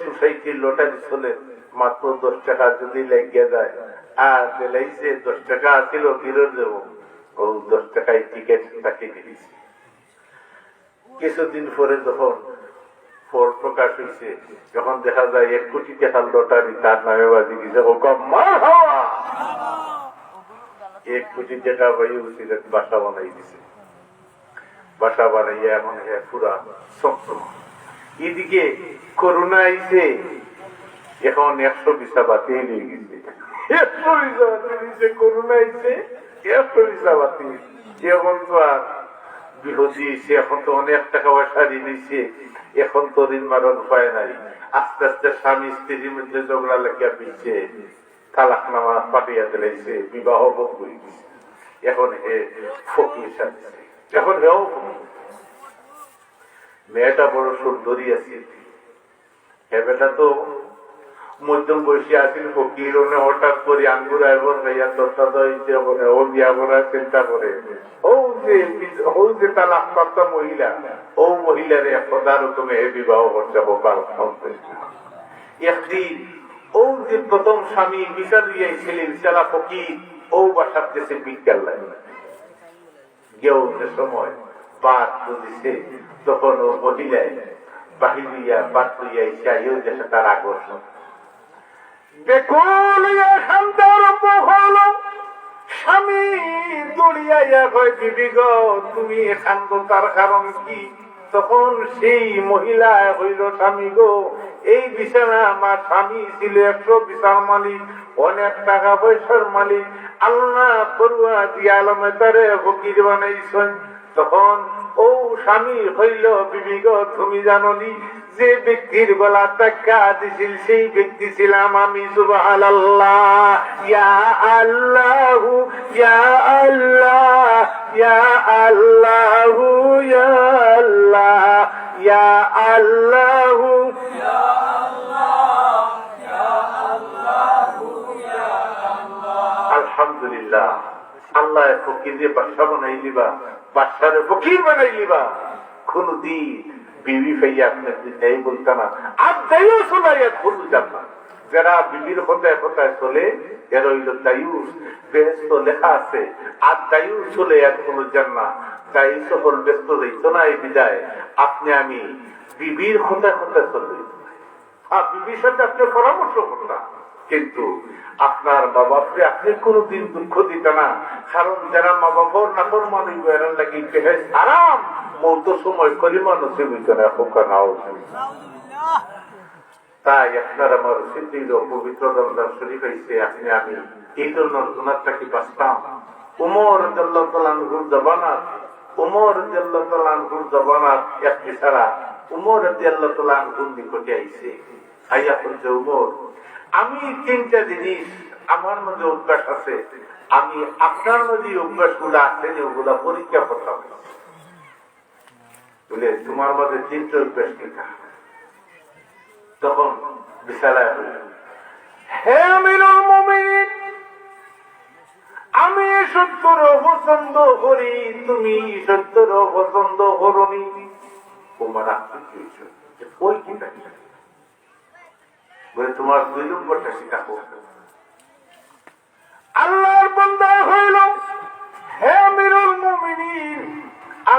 সোসাইটির লটারি চলে মাত্র 10 টাকা যদি লেগে যায়, আর বেলাইছে 10 টাকা ছিল ফিরত দেব, ও 10 টাকায় টিকিট তাকে দিয়েছে। কিছুদিন পরে যখন ফল প্রকাশ হয়েছে, যখন দেখা যায় 1 কোটি টাকার লটারি তার নামে বাজি দিছে, ও মার হওয়া 1 কোটি টাকা ভাই বাসা বানাই দিছে। বাসা বানাইয়া এখন পুরা সপ্তম। এদিকে করোনা আইছে, এখন 100 ভিসা বাতিল হয়ে গেছে। 100 ভিসা বাতিল হয়েছে, করোনা আইছে 100 ভিসা বাতিল। এখন তো আর বিহজি, এখন তো অনেক টাকা পয়সা নিয়েছে, এখন তো ঋণ মারার উপায় নাই। আস্তে আস্তে স্বামী স্ত্রীর মধ্যে ঝগড়া লাগিয়া পিছে তালাকনামা পাঠিয়ে দিলাইছে, বিবাহ ভোগ করে দিছে। এখন হে ফকির সাথে, এখন হেও মেয়েটা বড় সুন্দরী আছে, বেটা তো মধ্যম বয়সী আছিল। ফকির হঠাৎ করে আঙ্গুর আইবন ভাইয়া দশটা দইতে ও বিয়া করার চিন্তা করে। ও যে তালাকপ্রাপ্ত মহিলা, ও মহিলার 1000 রকমে বিবাহ করছে। একদিন ও যে প্রথম স্বামী বিচার দিয়েছিলেন বিশালা ফকির, ও বাসার দেশে বিজ্ঞান লাগে গেও যে সময় বাদ দিছে, তখন ও মহিলায় বাহির হইয়া বাদ হইয়া ইচ্ছাইও দেশে তার আকর্ষণ স্বামী দড়িয়াইয়া কয়, বিবি গো তুমি এখান তার কারণ কি? তখন সেই মহিলা হইল, স্বামী গো এই বিছানা আমার স্বামী ছিল 100 বিছার মালিক, অনেক টাকা পয়সার মালিক, আল্লাহ পড়ুয়া দিয়া আলমে তারে ফকির বানাইছেন। তখন ও স্বামী হইল, বিবি গো তুমি জাননি যে ব্যক্তির গলা টাকা দিছিল সেই ব্যক্তি ছিলাম আমি। সুবহানাল্লাহ, ইয়া আল্লাহু ইয়া আল্লাহ ইয়া আল্লাহু ইয়া আল্লাহ ইয়া আল্লাহু ইয়া আল্লাহ ইয়া আল্লাহু ইয়া আল্লাহ। আলহামদুলিল্লাহ, আল্লাহ ফকিরে বাদশা বানাই দিবা, বাদশারে ফকির বানাই দিবা। কোনদিন বিবি ফাইয়া আপনার দিন বলতে না, আর দায়ু চলাইয়া ভুল যাবা। যারা বিবির কথায় কথায় চলে এরা হইল দায়ুস। বেহেস্ত লেখা আছে, আর দায়ু চলে আর কোন জান্নাত। দায়ু সকল ব্যস্ত যাইত না, এই বিদায় আপনি আমি বিবির কথায় কথায় চলবে। আর বিবির সাথে আপনি পরামর্শ করতাম, কিন্তু আপনার মা বাপকে আপনি কোনদিন দুঃখ দিত না। কারণ যারা মা বাবার নাফরমানি এরার লাগি বেহেস আরাম মৌত সময় কলিমা নসিব হইত না। তাই আপনার আমার সিদ্ধির পবিত্র রমজান শরীফ হইছে, আপনি আমি এই জন্য গুনাহটাকে বাঁচতাম। উমর রাদিয়াল্লাহু তাআলা আনহুর জবানাত, উমর রাদিয়াল্লাহু তাআলা আনহুর জবানাত একটি ছাড়া উমর রাদিয়াল্লাহু তাআলা আনহুর নিকটে আইছে। আইয়া বলছে, উমর আমি 3টা জিনিস আমার মধ্যে অভ্যাস আছে, আমি আপনার মধ্যে অভ্যাস গুলো আছে ওগুলা পরীক্ষা করতাম। বলে তোমার মধ্যে 3টা অভ্যাস কিনা? তখন বিশালায় হইল, হে আমিরুল মুমিনিন, আমি সত্যর পছন্দ করি, তুমি সত্যর পছন্দ করনি। তোমার আপনি ওই কি বলে তোমার 2 নম্বরটা শিখা। আল্লাহর বান্দা হইল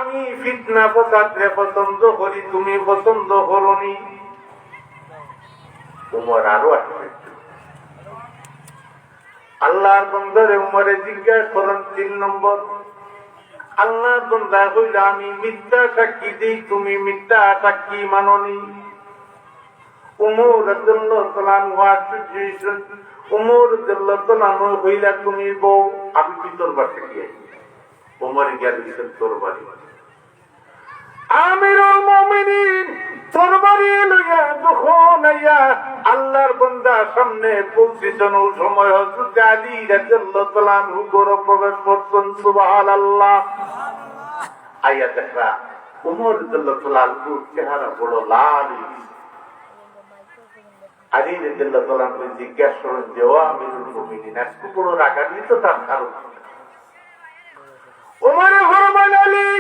আমি ফিতনা ফসাদরে পছন্দ করি, তুমি পছন্দ করনি। উমর আরো আসবে। আল্লাহর বন্দারে উমরে জিজ্ঞাসা করেন 3 নম্বর, আল্লাহর বন্দা কইল আমি মিথ্যা সাক্ষী দিই, তুমি মিথ্যা সাক্ষী মাননি। উমর রাদিয়াল্লাহু তাআলা আনহু আশ্চর্য হইলেন। উমর রাদিয়াল্লাহু তাআলা আনহু কইলা তুমি বউ, আমি কি তোর বাসে গিয়ে? উমর গিয়া দিছেন তোর বাড়ি। আমিরুল মুমিনিন তরবারি লইয়া যখন আইয়া আল্লাহর বান্দার সামনে পৌঁছেছেন, ওই সময় হযরত আলী রাদিয়াল্লাহু তাআলা আনহু ঘরে প্রবেশ করছেন। সুবহানাল্লাহ। আইয়া দেখা উমর রাদিয়াল্লাহু তাআলা আনহুর চেহারা বড় লাল। আলী রাদিয়াল্লাহু তাআলা আনহু জিজ্ঞাসা করেন যে ও আমিরুল মুমিনিন, আজকে বড় রাগান্বিত, তার কারণ? উমরে ফরমান আলী,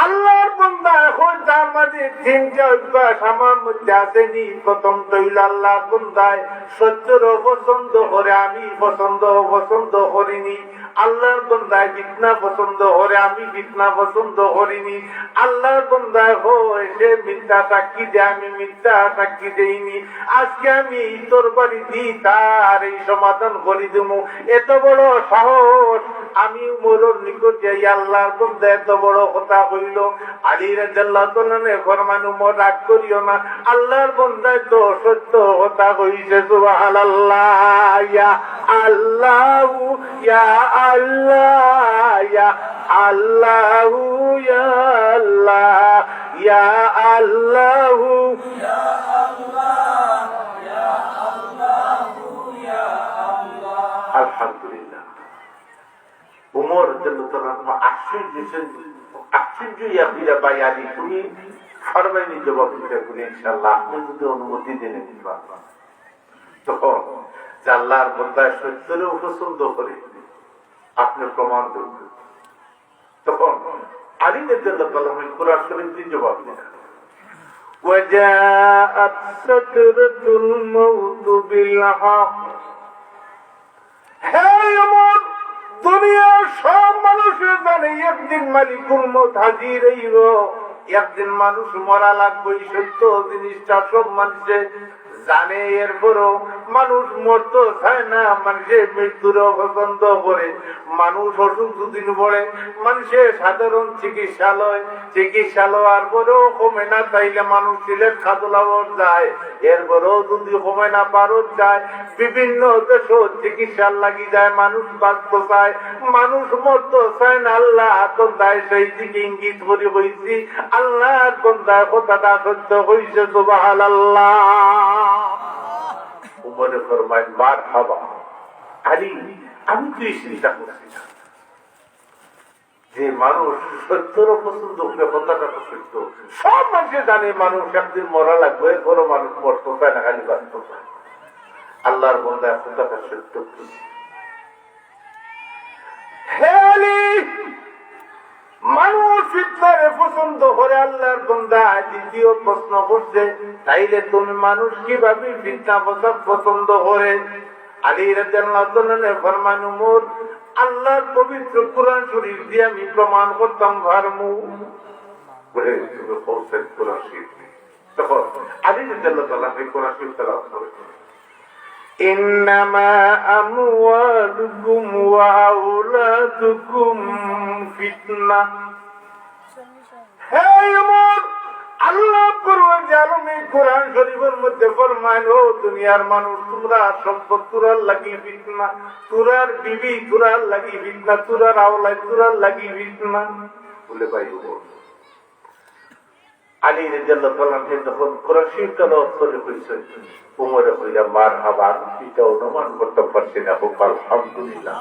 আল্লাহর বান্দা এখন তার মাঝে 3টা অভ্যাস আমার মধ্যে আসেনি। প্রথম তৈল আল্লাহর বান্দায় সত্যের পছন্দ করে, আমি পছন্দ করিনি। আল্লাহর বান্দায় ফিতনা পছন্দ করে, আমি ফিতনা পছন্দ করিনি। আল্লাহর বান্দায় সে মিথ্যা সাক্ষী দেয়, আমি মিথ্যা সাক্ষী দেইনি। আজকে আমি তোর বাড়ি দিই, তার এই সমাধান করে দেব। এত বড় সাহস আমি উমরের নিকট যাই, আল্লাহর বান্দা এত বড় কথা কইল। আলী রাদিয়াল্লাহু তাআলা ফরমান উমর রাগ করিও না, আল্লাহর বান্দায় তো সত্য কথা কইছে। সুবহানাল্লাহ। ইয়া আল্লাহ ইয়া আল্লাহ ইয়া আল্লাহ ইয়া আল্লাহ ইয়া আল্লাহ ইয়া আল্লাহ ইয়া আল্লাহ ইয়া আল্লাহ। আলহামদুলিল্লাহ। উমর রাদিয়াল্লাহু তাআলা আশ্চর্য ইয়াবিরা ভাই আলী, তুমি ফরমাইনি জবাব দিতে বলে ইনশাআল্লাহ আপনি যদি অনুমতি দিলেন তখন যে আল্লাহর বান্দা সত্যেরও পছন্দ করে আপনি প্রমাণ দেবেন। তখন আলী রাদিয়াল্লাহু তাআলা কোরআন শরীফ দিয়ে জবাব দিলেন, ওয়াজাআত সাকরাতুল মাউত বিল হক। হে উমর, দুনিয়ার সব মানুষের জানে একদিন মালিকুল মউত হাজির হইব, একদিন মানুষ মরা লাগবে। সত্য জিনিসটা সব মানুষে জানে, এরপরও মানুষ মরতে চায় না, মানুষের মৃত্যুর পছন্দ করে। মানুষ অসুখ দুদিন পরে মানুষের সাধারণ চিকিৎসালয় আর পরেও কমে না চাইলে মানুষ সিলেট খাদুলাবর যায়, এরপরেও যদি কমে না পারত যায় বিভিন্ন দেশ চিকিৎসার লাগি যায়। মানুষ বাঁচতে চায়, মানুষ মরতে চায় না। আল্লাহ বন্দায় সেই দিকে ইঙ্গিত করে হয়েছি, আল্লাহর বন্দায় কথাটা সত্য হয়েছে। সুবহানাল্লাহ। উমরে ফরমায় মারহাবা। আলী, আমি তুই চিন্তা করছি না যে মানুষ সত্যের পছন্দ করে, কথাটা তো সত্য। সব মানুষে জানে মানুষ একদিন মরা লাগবে, কোনো মানুষ মরতে চায় না, খালি বাঁচতে চায়। আল্লাহর বান্দা কথাটা সত্য। হে আলী, মানুষ ফিতনারে পছন্দ করে, আল্লাহর বান্দা দ্বিতীয় প্রশ্ন করছে, তাইলে তুমি মানুষ কিভাবে ফিতনা পছন্দ করে? আলী রাদিয়াল্লাহু তাআলা ফরমান উমর, আল্লাহর পবিত্র কোরআন শরীফ দিয়ে আমি প্রমাণ করতাম পারমু। বলে তুমি পৌঁছেন কোরআন শরীফ। তখন আলী রাদিয়াল্লাহু তাআলা কোরআন শরীফ তেলাওয়াত করেন, ইন্নামা আমওয়ালুকুম ওয়া আওলাদুকুম ফিতনা। হে উমর, আল্লাহ কোরআন শরীফের মধ্যে ফরমান, ও দুনিয়ার মানুষ, তোমরা সম্পদ তোরার লাগি ফিতনা, তোরার বিবি তোরার লাগি ফিতনা, তোরার আওলাদ তোরার লাগি ফিতনা। বলে ভাই আলী রাদিয়াল্লাহু তাআলা যখন কোরআন শরীফ তেলাওয়াত করে কইছেন, উমরে কইলা মারহাবা, এটা অনুমান করতে পারছি না, হোক আলহামদুলিল্লাহ।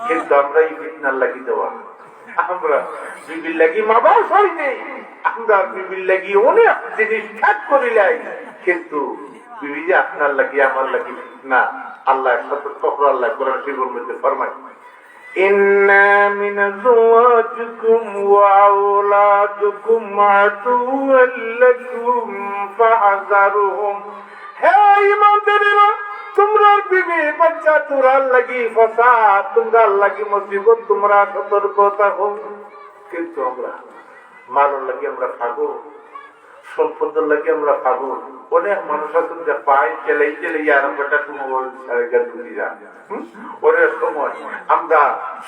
কিন্তু আমরা এই ফিতনার লাগি দেওয়া, আমরা বিবির লাগি মা বাবা সই নেই, আমরা বিবির লাগি অনেক জিনিস ত্যাগ করিলাই, কিন্তু বিবি যে আপনার লাগি আমার লাগি ফিতনা। আল্লাহ সতর্ক করে আল্লাহ কোরআন শরীফের মধ্যে ফরমায়, ইন্না মিন আযওয়াজিকুম ওয়া আওলাদিকুম আদুওয়াল লাকুম ফাহযারুহুম। হে ঈমানদারেরা, তোমরা বিবি বাচ্চা তোরার লাগি ফাসাদ, তোমরা লাগি মুসিবত, তোমরা সতর্ক থাকো। কিন্তু আমরা মালের লাগে আমরা খাবো, সম্পদের লাগে আমরা খাবো। অনেক মানুষ আছে যে পায় চেলাই চেলাই আর বেটা তুমি ঢুকি যান। অনেক সময় আমরা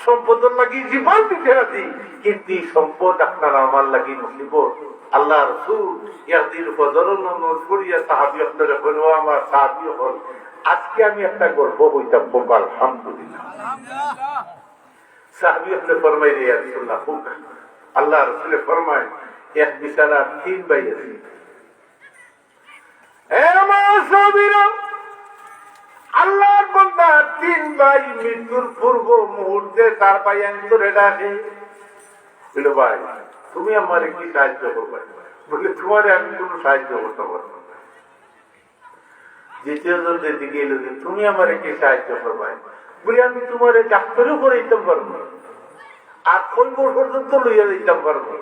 সম্পদের লাগি জীবন দিতে রাজি, কিন্তু এই সম্পদ আপনার আমার লাগি মুসিবত। আল্লাহ রাসূল ইয়াদির ফজরন নজ করিয়া সাহাবী আপনারা বলবো আমার সাহাবী হল। আজকে আমি একটা গল্প হইতাম খুব আলহামদুলিল্লাহ। সাহাবী আপনি ফরমাই রে ইয়া রাসূলুল্লাহ, আল্লাহ রাসূল ফরমায় এক বিছানা 3 ভাই আছে। আল্লাহর বান্দা 3 ভাই মৃত্যুর পূর্ব মুহূর্তে তার ভাই অন্তরে ডাকে, বলে ভাই তুমি আমার কি সাহায্য করবে? বলে তোমার আমি কোনো সাহায্য করতে পারবো না। দ্বিতীয় জন দিকে এলো যে তুমি আমার কি সাহায্য করবে? বলে আমি তোমার ডাক্তারও করে দিতে পারবো, আর কোন পর্যন্ত লইয়া দিতে পারবো,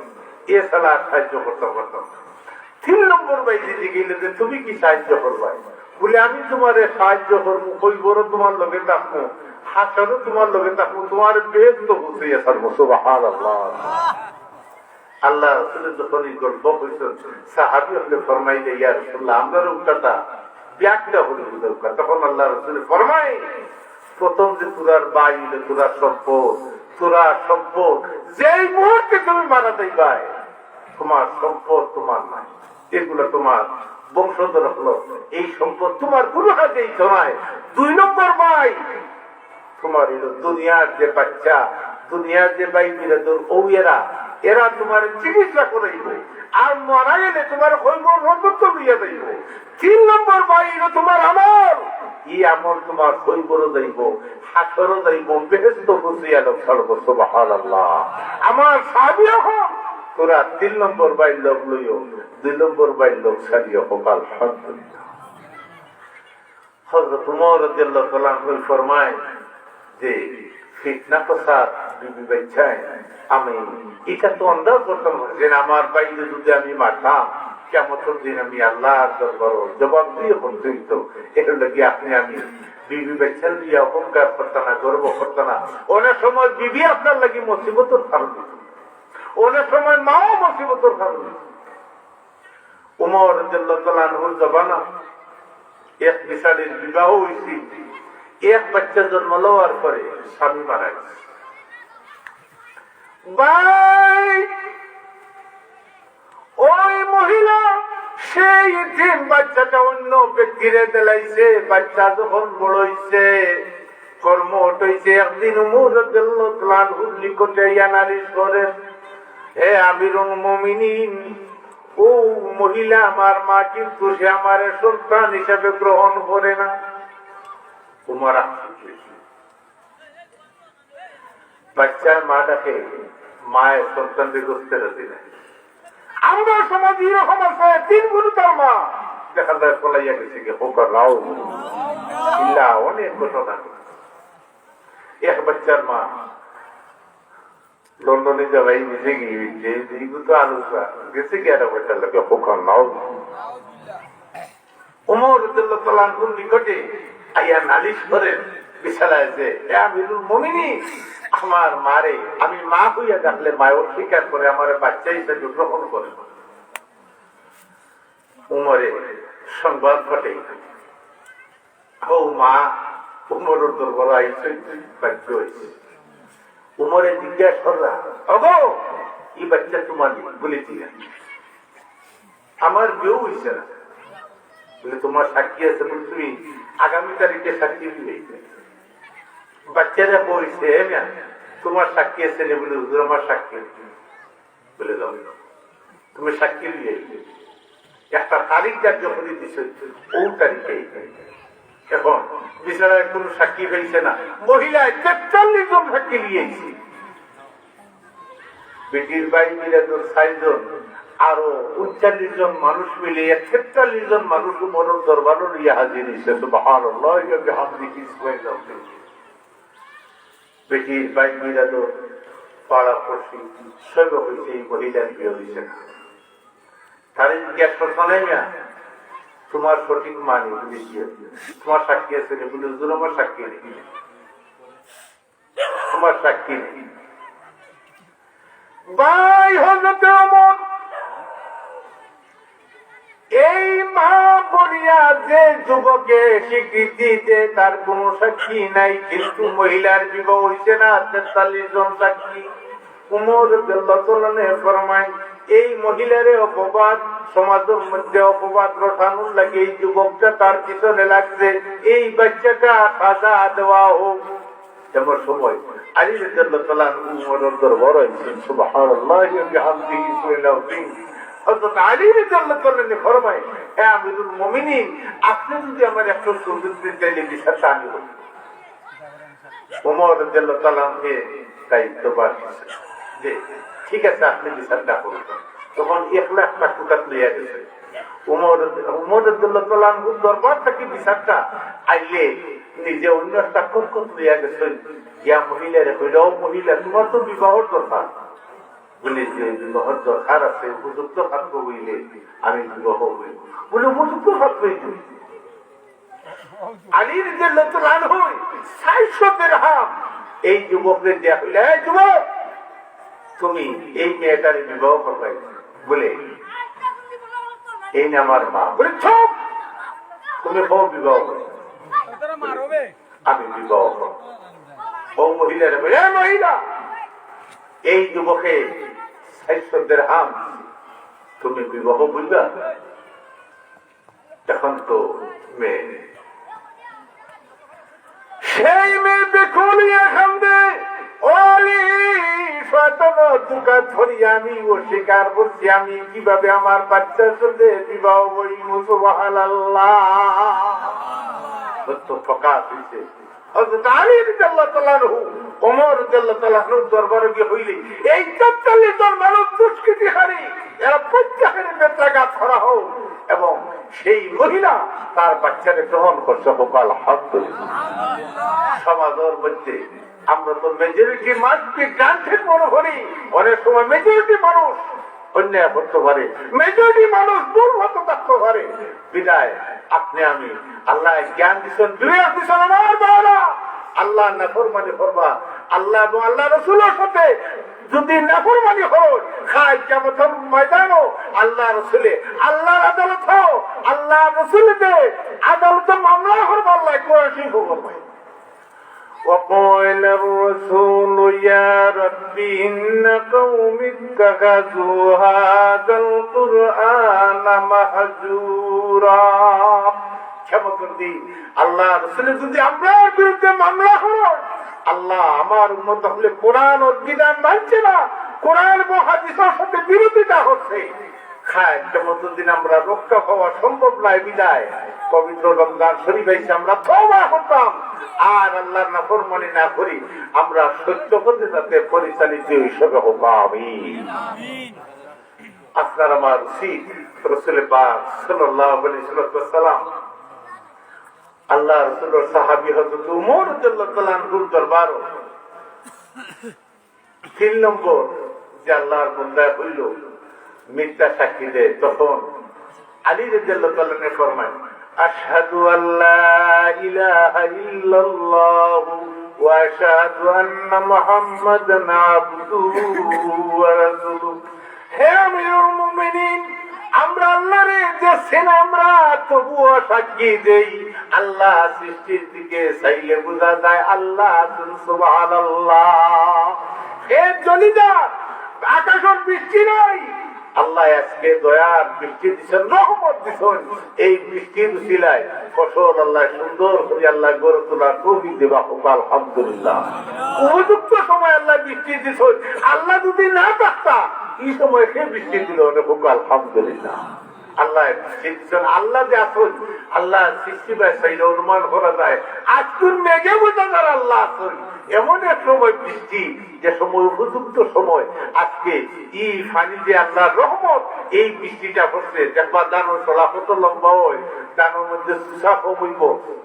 এ ছাড়া সাহায্য করতে পারতাম। 3 নম্বর ভাই দিদি গেলে যে তুমি কি সাহায্য করবা? বলে আমি তোমার সাহায্য করবো, কইবরও তোমার লগে থাকবো, হাসারও তোমার লগে থাকবো, তোমার বেদ তো বুঝিয়ে ছাড়বো। সুবহানাল্লাহ। আল্লাহ রাসূলের যখন এই গল্প কইছেন, সাহাবী হলে ফরমাইলে ইয়া রাসূলুল্লাহ আমরার উক্কাটা ব্যাখ্যা হলো উক্কা। তখন আল্লাহ রাসূল ফরমায় প্রথম যে তোরার বাই তোরার সম্পদ যেই মুহূর্তে তুমি মারা যাইবাই তোমার সম্পদ তোমার নাই, এগুলো তোমার বংশধর হলো, এই সম্পদ তোমার কোনো কাজেই নয়। 2 নম্বর ভাই তোমার দুনিয়ার যে বাচ্চা, দুনিয়ার যে ভাই বিরাদর এরা তোমার চিকিৎসা করাইব, আর মারা গেলে তোমার হইব রজত লইয়া যাইব। 3 নম্বর ভাই তোমার আমল, এই আমল তোমার হইবরও যাইব, হাসরও যাইব, বেহেশত বুঝিয়া লোক ছাড়ব। সুবহানাল্লাহ। আমার সাহাবী হন তোরা 3 নম্বর ভাই লোক লইও, 2 নম্বর ভাই লোক ছাড়িও হোক। আলহামদুলিল্লাহ। হযরত ওমর রাদিয়াল্লাহু তাআলা আনহু ফরমায় যে ফিতনা ফাসাদ বিবি বাচ্চায় আমি এটা তো আন্দাজ করতাম যে আমার বাইরে যদি আমি মারতাম কিয়ামতের দিন আমি আল্লাহর দরবারে জবাব দিয়ে করতে হইতো। এটা লাগি আমি বিবি বাচ্চার দিয়ে অহংকার করতাম না, গর্ব করতাম না। অনেক সময় বিবি আপনার লাগি মুসিবতের কারণ, অনেক সময় মাও মুসিবতের কারণ। ওমর রাদিয়াল্লাহু তাআলা আনহুর জবানা এক বিশালের বিবাহ হয়েছে, এক বাচ্চা জন্ম লওয়ার পরে স্বামী মারা গেছে। ওই মহিলা সেই দিন বাচ্চাটা অন্য ব্যক্তিরে দিলাইছে। বাচ্চা যখন বড় হইছে, কর্ম হইছে, একদিন উমর রাদিয়াল্লাহু তাআলা আনহুর নিকটে ইয়া নালিশ করেন, হে আমিরুল মুমিনিন, ও মহিলা আমার মা, কিন্তু সে আমার সন্তান হিসেবে গ্রহণ করে না। উমর বাচ্চার মা ডাকে, মায়ের সন্তানকে করতে রাজি নাই। আমরা সমাজ এরকম আছে, 3 গুরু তার মা দেখা যায় পলাইয়া গেছে গে হোকার রাও ইল্লা অনেক ঘটনা। এক বাচ্চার মা লন্ডনে যাবাই নিজে গিয়ে তো আলোচনা গেছে কি আর বাচ্চার লাগে হোকার নাও। ওমর রাদিয়াল্লাহু তাআলা আনহুর নিকটে আইয়া নালিশ করেন বিছানায় যে, হে আমিরুল মুমিনিন, আমার মারে আমি মা হইয়া ডাকলে মা অস্বীকার করে, আমার বাচ্চা হিসেবে গ্রহণ করে। উমরে সংবাদ ঘটে, ও মা উমরের দরবারে আইছে, বাচ্চ হয়েছে। উমরে জিজ্ঞাসা করলা, ওগো এই বাচ্চা তোমার? বলেছি আমার বিয়েও হয়েছে না। বলে তোমার সাক্ষী আছে? বলে তুমি আগামী তারিখে সাক্ষী দিবে। বাচ্চারা বলছে তোমার সাক্ষী আছে? বলে হুজুর আমার সাক্ষী। বলে যাও তুমি সাক্ষী দিয়ে একটা তারিখ যার যখন দিছে ওই তারিখে। এখন বিচারায় কোন সাক্ষী হয়েছে না, মহিলায় 43 জন সাক্ষী নিয়েছি। বেটির ভাই মিলে 6 জন, আরো 39 জন মানুষ মিলে 43 জন মানুষ মরণ দরবারও নিয়ে হাজির হয়েছে। সুবহানাল্লাহ। বেটির ভাই মিলে তো পাড়া পড়ছি সব হয়েছে, এই মহিলার বিয়ে হয়েছে না। তার জিজ্ঞাসা শোনাই না তোমার সঠিক মানে তোমার সাক্ষী আছে? বলে হুজুর আমার সাক্ষী নেই, তোমার সাক্ষী নেই। ভাই হযরত ওমর এই মা বলিয়া যে যুবকে স্বীকৃতি দে তার কোন সাক্ষী নাই, কিন্তু মহিলার বিবাহ হইছে না 43 জন সাক্ষী। উমর রাদিয়াল্লাহু আনহু ফরমায় এই মহিলারে অপবাদ সমাজের মধ্যে অপবাদ রটানোর লাগে এই যুবকটা তার পিছনে লাগছে, এই বাচ্চাটা সাজা দেওয়া হোক। এমন সময় আলী রাদিয়াল্লাহু তাআলা উমরের দরবার আইছেন। সুবহানাল্লাহি ওয়া বিহামদিহি সুবহানাল্লাহি। হযরত আলী রাদিয়াল্লাহু তাআলা ফরমায়, হে আমিরুল মুমিনিন, আপনি যদি আমার 140 দিন চাইলে বিচারটা আমি হই। উমর রাদিয়াল্লাহু তাআলা কে দায়িত্ববান যে ঠিক আছে আপনি বিচারটা করুন। তখন 1 লাখ টাকা লইয়া গেছে। উমর রাদিয়াল্লাহু তাআলা দরবার থেকে বিচারটা আইলে নিজে অন্য একটা কক্ষত লইয়া গেছেন। ইয়া মহিলা রে কইল, মহিলা তোমার তো বিবাহর দরকার বলে, যে বিবাহর দরকার আছে উপযুক্ত পাত্র হইলে আমি বিবাহ হইব বলে উপযুক্ত পাত্র হইল। আলী রাদিয়াল্লাহু তাআলা আনহু 600 দিরহাম এই যুবকদের দেয়া হইল, এই যুবক তুমি এই মেয়েটার বিবাহ করবে বলে, এই না আমার মা বলে, চুপ তুমি হোক বিবাহ করবে, আমি বিবাহ করব। ও মহিলারা বলে, মহিলা এই যুবকে 600 দিরহাম তুমি বিবাহ বুঝবা। তখন তো মেয়ে সেই মেয়ে বেকুলিয়া খান্দে, ওলি দুকা ধরি আমি অস্বীকার করছি, আমি কিভাবে আমার বাচ্চার সাথে বিবাহ বইব। সুবহানাল্লাহ। সত্য প্রকাশ হইছে। হযরত আলী রাদিয়াল্লাহু তাআলা ওমর রাদিয়াল্লাহু তাআলা দরবারে গিয়ে হইলে এই 43 জন মানুষ দুষ্কৃতিকারী এরা প্রত্যেকের বেত্রাঘাত করা হোক এবং সেই মহিলা তার বাচ্চাকে গ্রহণ করছে। আলহামদুলিল্লাহ। সমাজের মধ্যে আমরা তো মেজরিটি মানুষকে গ্রান্টেড মনে করি, অনেক সময় মেজরিটি মানুষ অন্যায় করতে পারে, মেজরিটি মানুষ দুর্বল থাকতে পারে। বিদায় আপনি আমি আল্লাহ জ্ঞান দিচ্ছেন, বিবেক দিচ্ছেন, আমার বাবা আল্লাহ নাফরমানি করবা, আল্লাহ এবং আল্লাহ রসুলের সাথে যদি নাফরমানি হয় খায় কিয়ামতের ময়দানও আল্লাহ রসুলে আল্লাহর আদালত হোক, আল্লাহ রসুলকে আদালতে মামলা করবা, আল্লাহ কোরআন শরীফ করবে। وقال الرسول يا رب إن قوم اتخذوا هذا القرآن مهجورا। ক্ষমা করে দিন আল্লাহ রসুলের যদি আমরা বিরুদ্ধে মামলা হয়, আল্লাহ আমার উম্মত হলে কোরআন ও বিধান মানছে না, কোরআন এবং হাদিসের সাথে বিরোধিতা হচ্ছে, খায় কেমতদিন আমরা রক্ষা পাওয়া সম্ভব নয়। বিদায় পবিত্র রমজান শরীফ এসে আমরা তওবা করতাম আর আল্লাহর নাফরমানি না করি, আমরা সত্য পথে যাতে পরিচালিত হিসেবে হোক। আমিন। আপনার আমার উচিত রাসূল পাক সাল্লাল্লাহু আলাইহি ওয়াসাল্লাম আল্লাহ রাসূলের সাহাবী হযরত ওমর রাদিয়াল্লাহু তাআলা আনহুর দরবার 3 নম্বর যে আল্লাহর বান্দা হইল মিথ্যা সাক্ষী দেয়, তখন আলী রাদিয়াল্লাহু তাআলা ফরমায়, আশহাদু আল্লা ইলাহা ইল্লাল্লাহ ওয়া আশহাদু আন্না মুহাম্মাদান আবদুহু ওয়া রাসূলুহু। হে আমিরুল মুমিনিন, আমরা আল্লাহরে দেখছেন, আমরা তবুও সাক্ষী দেই, আল্লাহ সৃষ্টির দিকে চাইলে বোঝা যায় আল্লাহ। সুবহানাল্লাহ। হে জলিদার, আকাশের বৃষ্টি নাই, আল্লাহ আজকে দয়ার বৃষ্টি দিচ্ছেন, রহমত দিচ্ছেন, এই বৃষ্টির উসিলায় ফসল আল্লাহ সুন্দর করে আল্লাহ গড়ে তোলার তৌফিক দেবা হোক। আলহামদুলিল্লাহ। উপযুক্ত সময় আল্লাহ বৃষ্টি দিচ্ছেন, আল্লাহ যদি না থাকতা এই সময় সে বৃষ্টি দিল অনেক হোক। আলহামদুলিল্লাহ। আল্লাহ বৃষ্টি দিচ্ছেন, আল্লাহ যে আসুন, আল্লাহ সৃষ্টি বা চাইলে অনুমান করা যায় আজকুন মেঘে বোঝা যায় আল্লাহ আসুন। এমন এক সময় বৃষ্টি, যে সময় উপযুক্ত সময়, আজকে এই পানি যে আল্লাহর রহমত, এই বৃষ্টিটা হচ্ছে দেখবা দানো চলা কত লম্বা হয়, দানোর মধ্যে সুসা কমইব,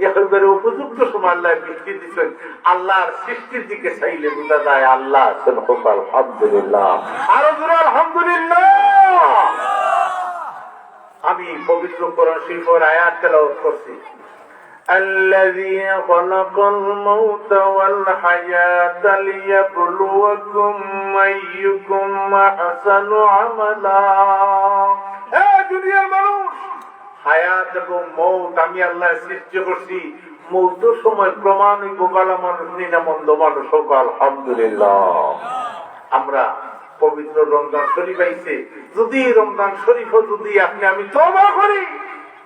একেবারে উপযুক্ত সময় আল্লাহ বৃষ্টি দিচ্ছেন। আল্লাহর সৃষ্টির দিকে চাইলে বোঝা যায় আল্লাহ আছেন। আলহামদুলিল্লাহ। আরো জোরে আলহামদুলিল্লাহ। আমি পবিত্র কোরআন শরীফের আয়াত তেলাওয়াত করছি, الذي خلق الموت والحياة ليبلوكم أيكم أحسن عملا দুনিয়ার মানুষ হায়াত এবং মৌত আমি আল্লাহ সৃষ্টি করছি মৌতের সময় প্রমাণ হইব ভালো মানুষ নিরামন্দ মানুষ হোক আলহামদুলিল্লাহ। আমরা পবিত্র রমজান শরীফ আইছে, যদি রমজান শরীফ যদি আপনি আমি তওবা করি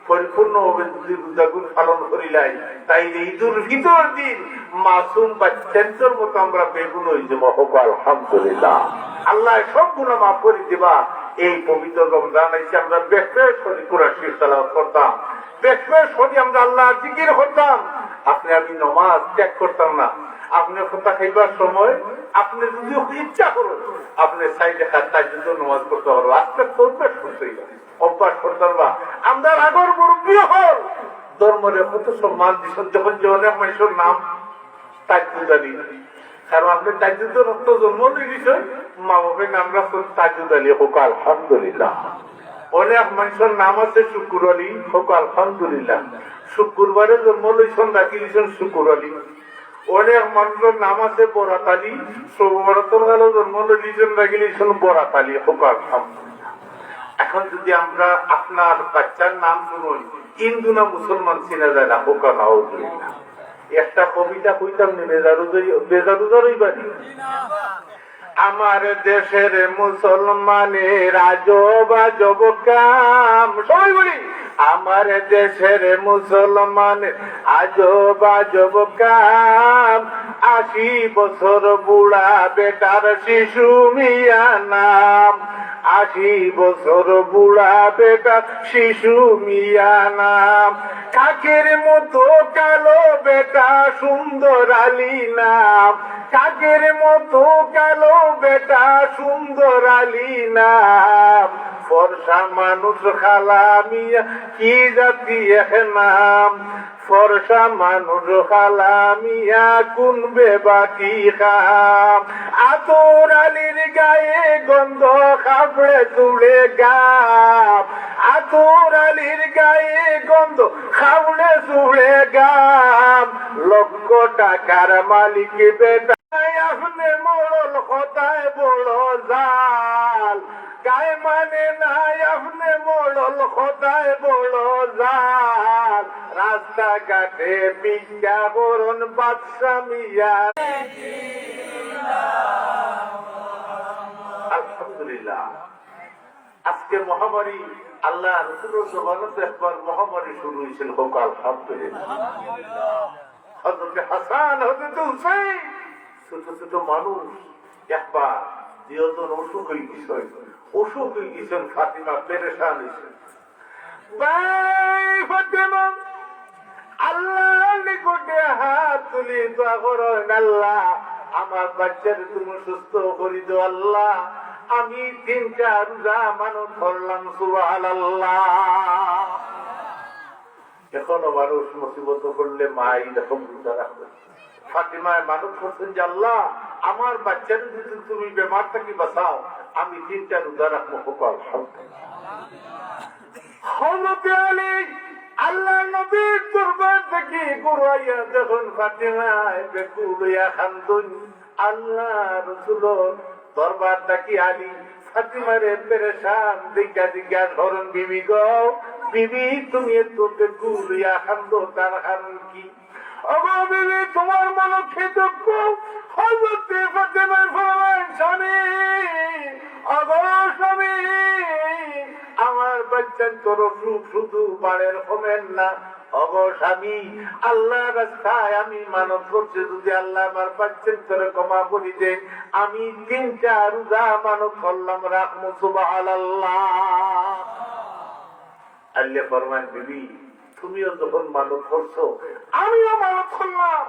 পরিপূর্ণ হবে, যদি রোজাগুলো পালন করিলাই তাই ঈদুল ফিতর দিন মাসুম বাচ্চাদের মতো আমরা বেগুন হয়ে যাবো হোক আলহামদুলিল্লাহ। আল্লাহ সব গুনাহ মাফ করে দিবা। এই পবিত্র রমজান এসে আমরা বেশবেশ করে কোরআন শরীফ তেলাওয়াত করতাম, বেশবেশ করে আমরা আল্লাহর জিকির করতাম। আপনি আমি নামাজ ত্যাগ করতাম না। আপনি কথা খাইবার সময় আপনি যদি ইচ্ছা করুন আপনি সাইডে তাজ্জুদ নামাজ পড়তে পারবো, আজকে অভ্যাস করতে অভ্যাস করতে পারবা। আমরা আগর মুরব্বী হল ধর্মের কত সম্মান দিচ্ছেন, যখন যে অনেক মানুষের নাম তাজ্জুদ আলী, কারণ আপনি তাজ্জুদের রক্ত জন্ম দিয়েছেন মা বাবের নাম রাখছেন তাজ্জুদ আলী হোক আলহামদুলিল্লাহ। অনেক মানুষের নাম আছে শুকুর আলী হোক আলহামদুলিল্লাহ। শুক্রবারে জন্ম লইছেন রাখি দিয়েছেন শুকুর আলী। অনেক মানুষের নাম আছে বরাত আলী, সোমবারতর কালে জন্ম লইছেন রাখি দিয়েছেন বরাত আলী হোক আলহামদুলিল্লাহ। এখন যদি আমরা আপনার বাচ্চার নাম শুনুন হিন্দু না মুসলমান চিনা যায় না হোক আলহামদুলিল্লাহ। একটা কবিতা কইতাম নি বেজারুজারই বাড়ি। আমার দেশের মুসলমানের আজব আজব কাম, সবাই বলি আমার দেশের মুসলমানের আজব আজব কাম, 80 বছর বুড়া বেটার শিশু মিয়া নাম, 80 বছর বুড়া বেটার শিশু মিয়া নাম, কাকের মতো কালো বেটা সুন্দর আলী নাম, কাকের মতো কালো বেটা সুন্দর আলী নাম, ফর্সা মানুষ খালা মিয়া কি জাতি এক নাম, ফর্সা মানুষ খালা মিয়া কুনবে বাকি খাম, আতর আলীর গায়ে গন্ধ খাবড়ে তুলে গাম, আতর আলীর গায়ে গন্ধ খাবড়ে তুলে গাম, লক্ষ টাকার মালিক বেটা আপনি মোড়ল কথায় বড় জাল, গায়ে মানে নাই আপনি মোড়ল কথায় বড় জাল, রাস্তাঘাটে ভিক্ষা করুন বাদশা মিয়া। আলহামদুলিল্লাহ আজকে মহামারী আল্লাহ রসুলের জমানাতে একবার মহামারী শুরু হয়েছিল হোক আলহামদুলিল্লাহ। হযরত হাসান হযরত হুসাইন ছোট ছোট মানুষ একবার দুজন অসুখ হয়ে গেছেন, অসুখ হয়ে গেছেন, ফাতিমা পেরেশান হয়েছেন। ফাতিমা আল্লাহ নিকটে হাত তুলি দোয়া করেন, আল্লাহ আমার বাচ্চার তুমি সুস্থ করি দো আল্লাহ, আমি 3টা রোজা মানত ধরলাম সুবহানাল্লাহ। এখনো মানুষ মুসিবত করলে মাই এরকম রোজা রাখবে। ফাতিমায় মানত করছেন যে আল্লাহ আমার বাচ্চার যদি তুমি বেমার থাকি বাঁচাও, আমি 3টা রোজা রাখবো হোক আলহামদুলিল্লাহ। হযরত আলী আল্লাহ নবীর দরবার থেকে ঘুরাইয়া যখন ফাতিমায় বেকুল হইয়া কান্দুন, আল্লাহ রাসূলের দরবার থেকে আলী ফাতিমারে পেরেশান দেখা জিজ্ঞাসা করেন, বিবি গো বিবি তুমি তো বেকুল হইয়া কান্দো, তার কারণ কি? ওগো বিবি তোমার মনে খেদক্ষ হযরত ফাতিমা ফরমান, স্বামী ওগো স্বামী আমার বাচ্চার তোর সুখ শুধু বাড়ের কমেন না, ওগো স্বামী আল্লাহ রাস্তায় আমি মানত করছি, যদি আল্লাহ আমার বাচ্চার তোরে ক্ষমা করি দে, আমি 3টা রোজা মানত করলাম রাখবো সুবহানাল্লাহ। আল্লাহ ফরমান বিবি তুমিও যখন মানত করছো আমিও মানত করলাম,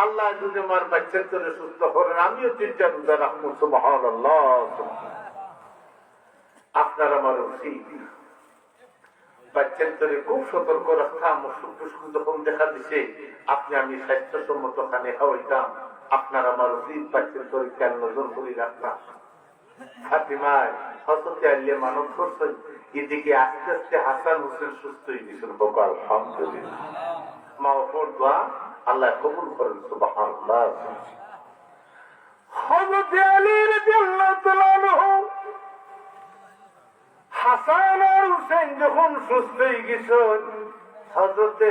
আল্লাহ যদি আমার বাচ্চার তোরে সুস্থ করেন আমিও 3টা রোজা রাখবো সুবহানাল্লাহ। আপনার আমার উচিত বাচ্চার তোরে খুব সতর্ক রাখতাম, অসুখ টুসুখ যখন দেখা দিছে আপনি আমি স্বাস্থ্যসম্মত খানে খাওয়াইতাম, আপনার আমার উচিত বাচ্চার তোরে খেয়াল নজর করে রাখতাম। ফাতিমায় হযরত আলী মানত করছেন, এদিকে আস্তে আস্তে হাসান হোসেন সুস্থ হয়ে গেছেন হোক আলহামদুলিল্লাহ। মাওফর দোয়া আল্লাহ কবুল করেন সুবহানাল্লাহ। হযরত আলী রাদিয়াল্লাহু তাআলা আনহু হাসান আর হুসাইন যখন সুস্থ হয়ে গেছেন, হযরত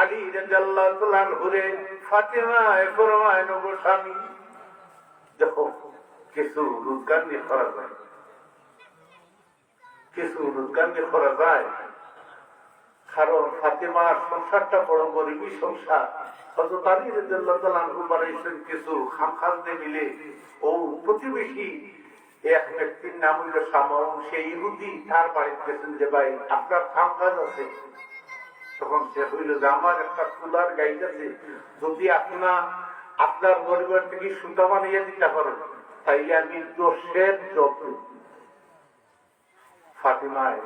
আলী রাদিয়াল্লাহু তাআলা আনহুরে ফাতিমা ফরমায় নগো স্বামী, দেখো কিছু রোজগার নিয়ে করা যায়, কিছু রোজগার নিয়ে করা যায়, কারণ ফাতিমার সংসারটা বড় গরিবী সংসার। হযরত আলী রাদিয়াল্লাহু তাআলা আনহু বানাইছেন কিছু খামখাজ দিয়ে মিলে। ও প্রতিবেশী এক ব্যক্তির নাম হইল শামউন, সেই ইহুদি তার বাড়িতে গেছেন যে ভাই আপনার খামখাজ আছে। তখন সে হইল যে আমার একটা কুলার গাইড আছে, যদি আপনার পরিবার থেকে সুতা বানিয়ে দিতে পারেন তাইলে আমি দোষের যোগ। ফাতিমায়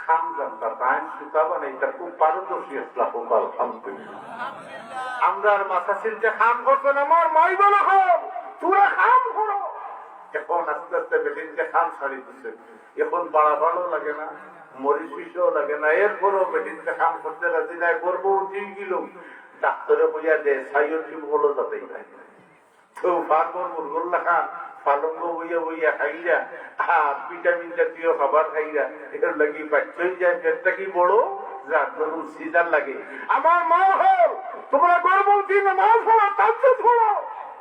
খাম জানতা তাই সুতা বানাইটা খুব পারদর্শী আসলাম। আলহামদুলিল্লাহ আমরা আর মাথা চিনতে খাম করছেন, আমার মাই বলো খাম তোরা খাম করো। এখন আস্তে আস্তে বেটিনকে খাম ছাড়ি দিচ্ছে, এখন বাড়া ভালো লাগে না, মরিচ পিসও লাগে না, এরপরও বেটিনকে খাম করতে রাজি নাই। গর্ব উঠে গেল, ডাক্তারে বইয়া দেয় সাইয়টি বলো যাতেই নাই তো ফার্মর মুরগোল্লা খান পালঙ্গ বইয়া বইয়া খাইরা আর ভিটামিন জাতীয় খাবার খাইরা, এটার লাগি বাচ্চাই যায় পেটটা কি বড় যা ধরুন সিজার লাগে। আমার মা হল তোমরা গর্ভবতী নামাজ পড়ো, তাজ্জুদ পড়ো,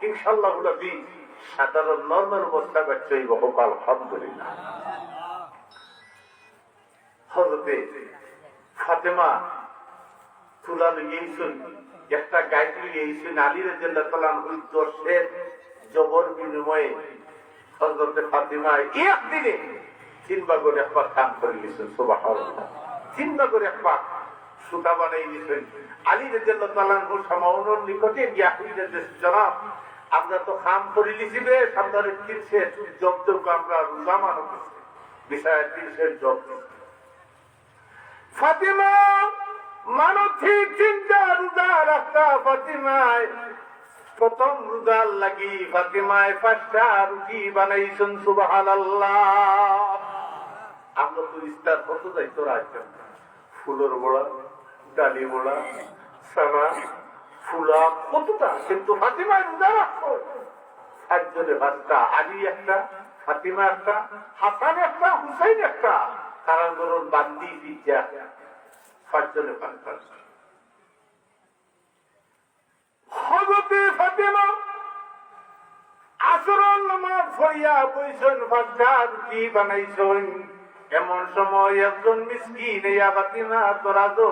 ইনশাআল্লাহ গুলো দিন সাধারণ নরমাল অবস্থা বাচ্চাই হোক। আলহামদুলিল্লাহ হযরতে ফাতেমা তুলা লইয়েছেন, একটা গাইড লইয়েছেন আলী রাদিয়াল্লাহু তাআলা আনহু দোষের জবর বিনিময়ে। হযরতে ফাতিমা একদিনে 3 ভাগের 1 ভাগ কাম করে দিয়েছেন। সুবহানাল্লাহ 3 ভাগের 1 ভাগ সুতা বানাই দিয়েছেন। আলী রাদিয়াল্লাহু তাআলা আনহু শামউনের নিকটে গিয়া কইলেন যে জনাব আমরা তো কাম করে লিছিবে সামনে 300 জব্দ আমরা রোজা মানো বিষয় 300 জব্দ। ফাতিমা মানসিক চিন্তা রোজা রাখতা ফাতিমায় প্রথম রোজার লাগি ফাতিমায় 5টা রুটি বানাইছেন। সুবহানাল্লাহ আমরা তো ইফতার কত যাইতো রাখতাম, ফুলের বড়া, ডালি বড়া, সানা, ফুলা কতটা, কিন্তু ফাতিমায় রোজা রাখতো 5 জনে 5টা, আলী একটা, ফাতিমা একটা, হাসান একটা, হুসাইন একটা, কারণ ধরুন বান্দি বিদ্যা 5 জনে 5টা। হযরতে ফাতিমা আসরের নামাজ পড়িয়া বইছেন, 5টা রুটি বানাইছেন। এমন সময় একজন মিসকিন ইয়া ফাতিমা তোরা তো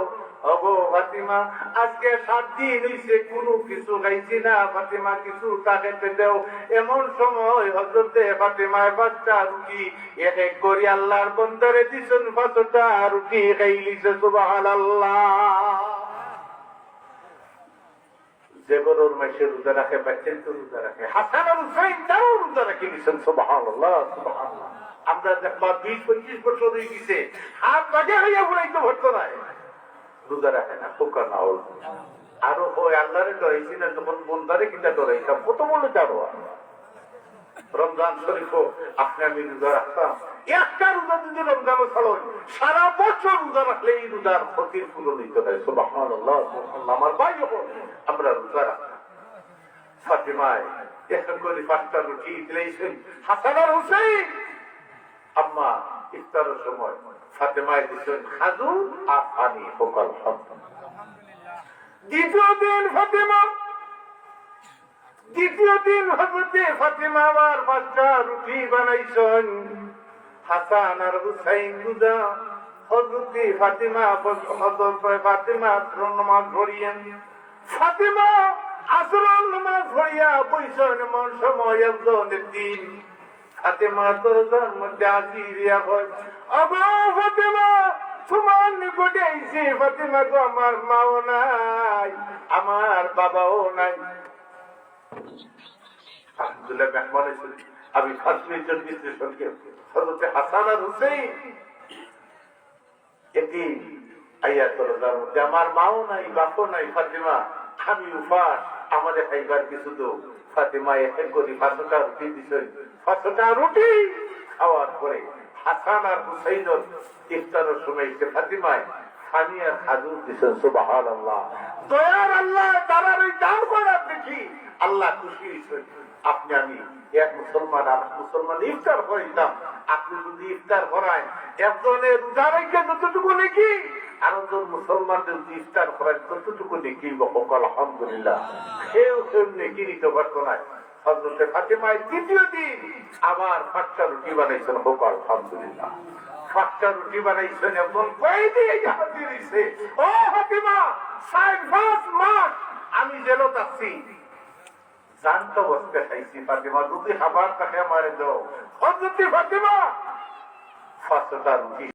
ওগো ফাতিমা আজকে 7 দিন হইছে কোনো কিছু খাইছি না, ফাতিমা কিছু টাকাতে দাও। এমন সময় হযরতে ফাতিমা 5টা রুটি এক এক করে আল্লাহর বন্দারে দিছেন, 5টা রুটি খাইলিছে। সুবহানাল্লাহ যে গরুর মাসে রোজা রাখে বাচ্চান তো রোজা রাখে, হাসান আর হুসাইন তারাও রোজা রাখে নিছেন। সুবহানাল্লাহ সুবহানাল্লাহ আমরা দেখবা 20-25 বছর হয়ে গেছে হাত বাজে হইয়া বলাইতে ভরতো নাই, রোজা রাখে না, পোকা না হল। আরো ওই আল্লাহরে ডরাইছি না যখন বন্দারে কিনা ডরাইতাম, কত বলে যাবো। রমজান শরীফ আপনি আমি রোজা রাখতাম, একটা রোজা যদি রমজানও ছাড়ো সারা বছর রোজা রাখলে এই রোজার ক্ষতির পূরণ হইতে হয়। সুবহানাল্লাহ সুবহানাল্লাহ আমার ভাই যখন আমরা রোজা রাখতাম। ফাতিমায় এক করে 5টা রুটি দিলেছেন হাসান আর হুসাইন। আম্মা ইফতারের সময় ফাতিমায় দিচ্ছেন খাজুর আর পানি। ফোকাল দ্বিতীয় দিন হযরতে ফাতিমা আবার 5টা রুটি বানাইছেন। হাসান আর হুসাইন রোজা। হযরতে ফাতিমা নামাজ পড়িয়েন, ফাতিমা আসরের নামাজ পড়িয়া বইছেন। এমন সময় একজন দিন ফাতিমা দরজার মধ্যে আসিয়া কয়, ওগো ফাতিমা তোমার নিকটে আইছি। ফাতিমা গো আমার মাও নাই, আমার বাবাও নাই। আলহামদুলিল্লাহ মেহমান এসেছেন। আমি 5 মিনিটের বিশ্লেষণকে হযরতে হাসান আর হুসাইন এটি আইয়া দরজার মধ্যে, আমার মাও নাই বাপও নাই, ফাতিমা আমি উপাস, আমাদের খাইবার কিছু তো। ফাতিমা এক করে 5টা রুটি দিছেন। 5টা রুটি খাওয়ার পরে হাসান আর হুসাইনের ইফতারের সময় ফাতিমায় পানি আর খাজুর দিচ্ছেন, সুবহানাল্লাহ। দয়ার আল্লাহ তারার ওই দান করার দেখি আল্লাহ খুশি হয়েছেন। আপনি আমি এক মুসলমান আর মুসলমান ইফতার করাইতাম, আপনি যদি ইফতার করায় একজনের রোজা রেখে যতটুকু নাকি আরেকজন মুসলমানদের যদি ইফতার করায় ততটুকু নাকি আলহামদুলিল্লাহ। কেউ কেউ নেকি নিতে পারতো না। হযরতে ফাতেমায় তৃতীয় দিন আবার 5টা রুটি বানাইছেন, হোক আলহামদুলিল্লাহ। 5টা রুটি বানাইছেন এবং কয়েদি হাজির হইছে, ও ফাতেমা 4-5 মাস আমি জেলত আছি, জানতো বসতে খাইছি, ফাতেমা যদি খাবার তাকে মারে দাও। হযরতে ফাতেমা 5টা রুটি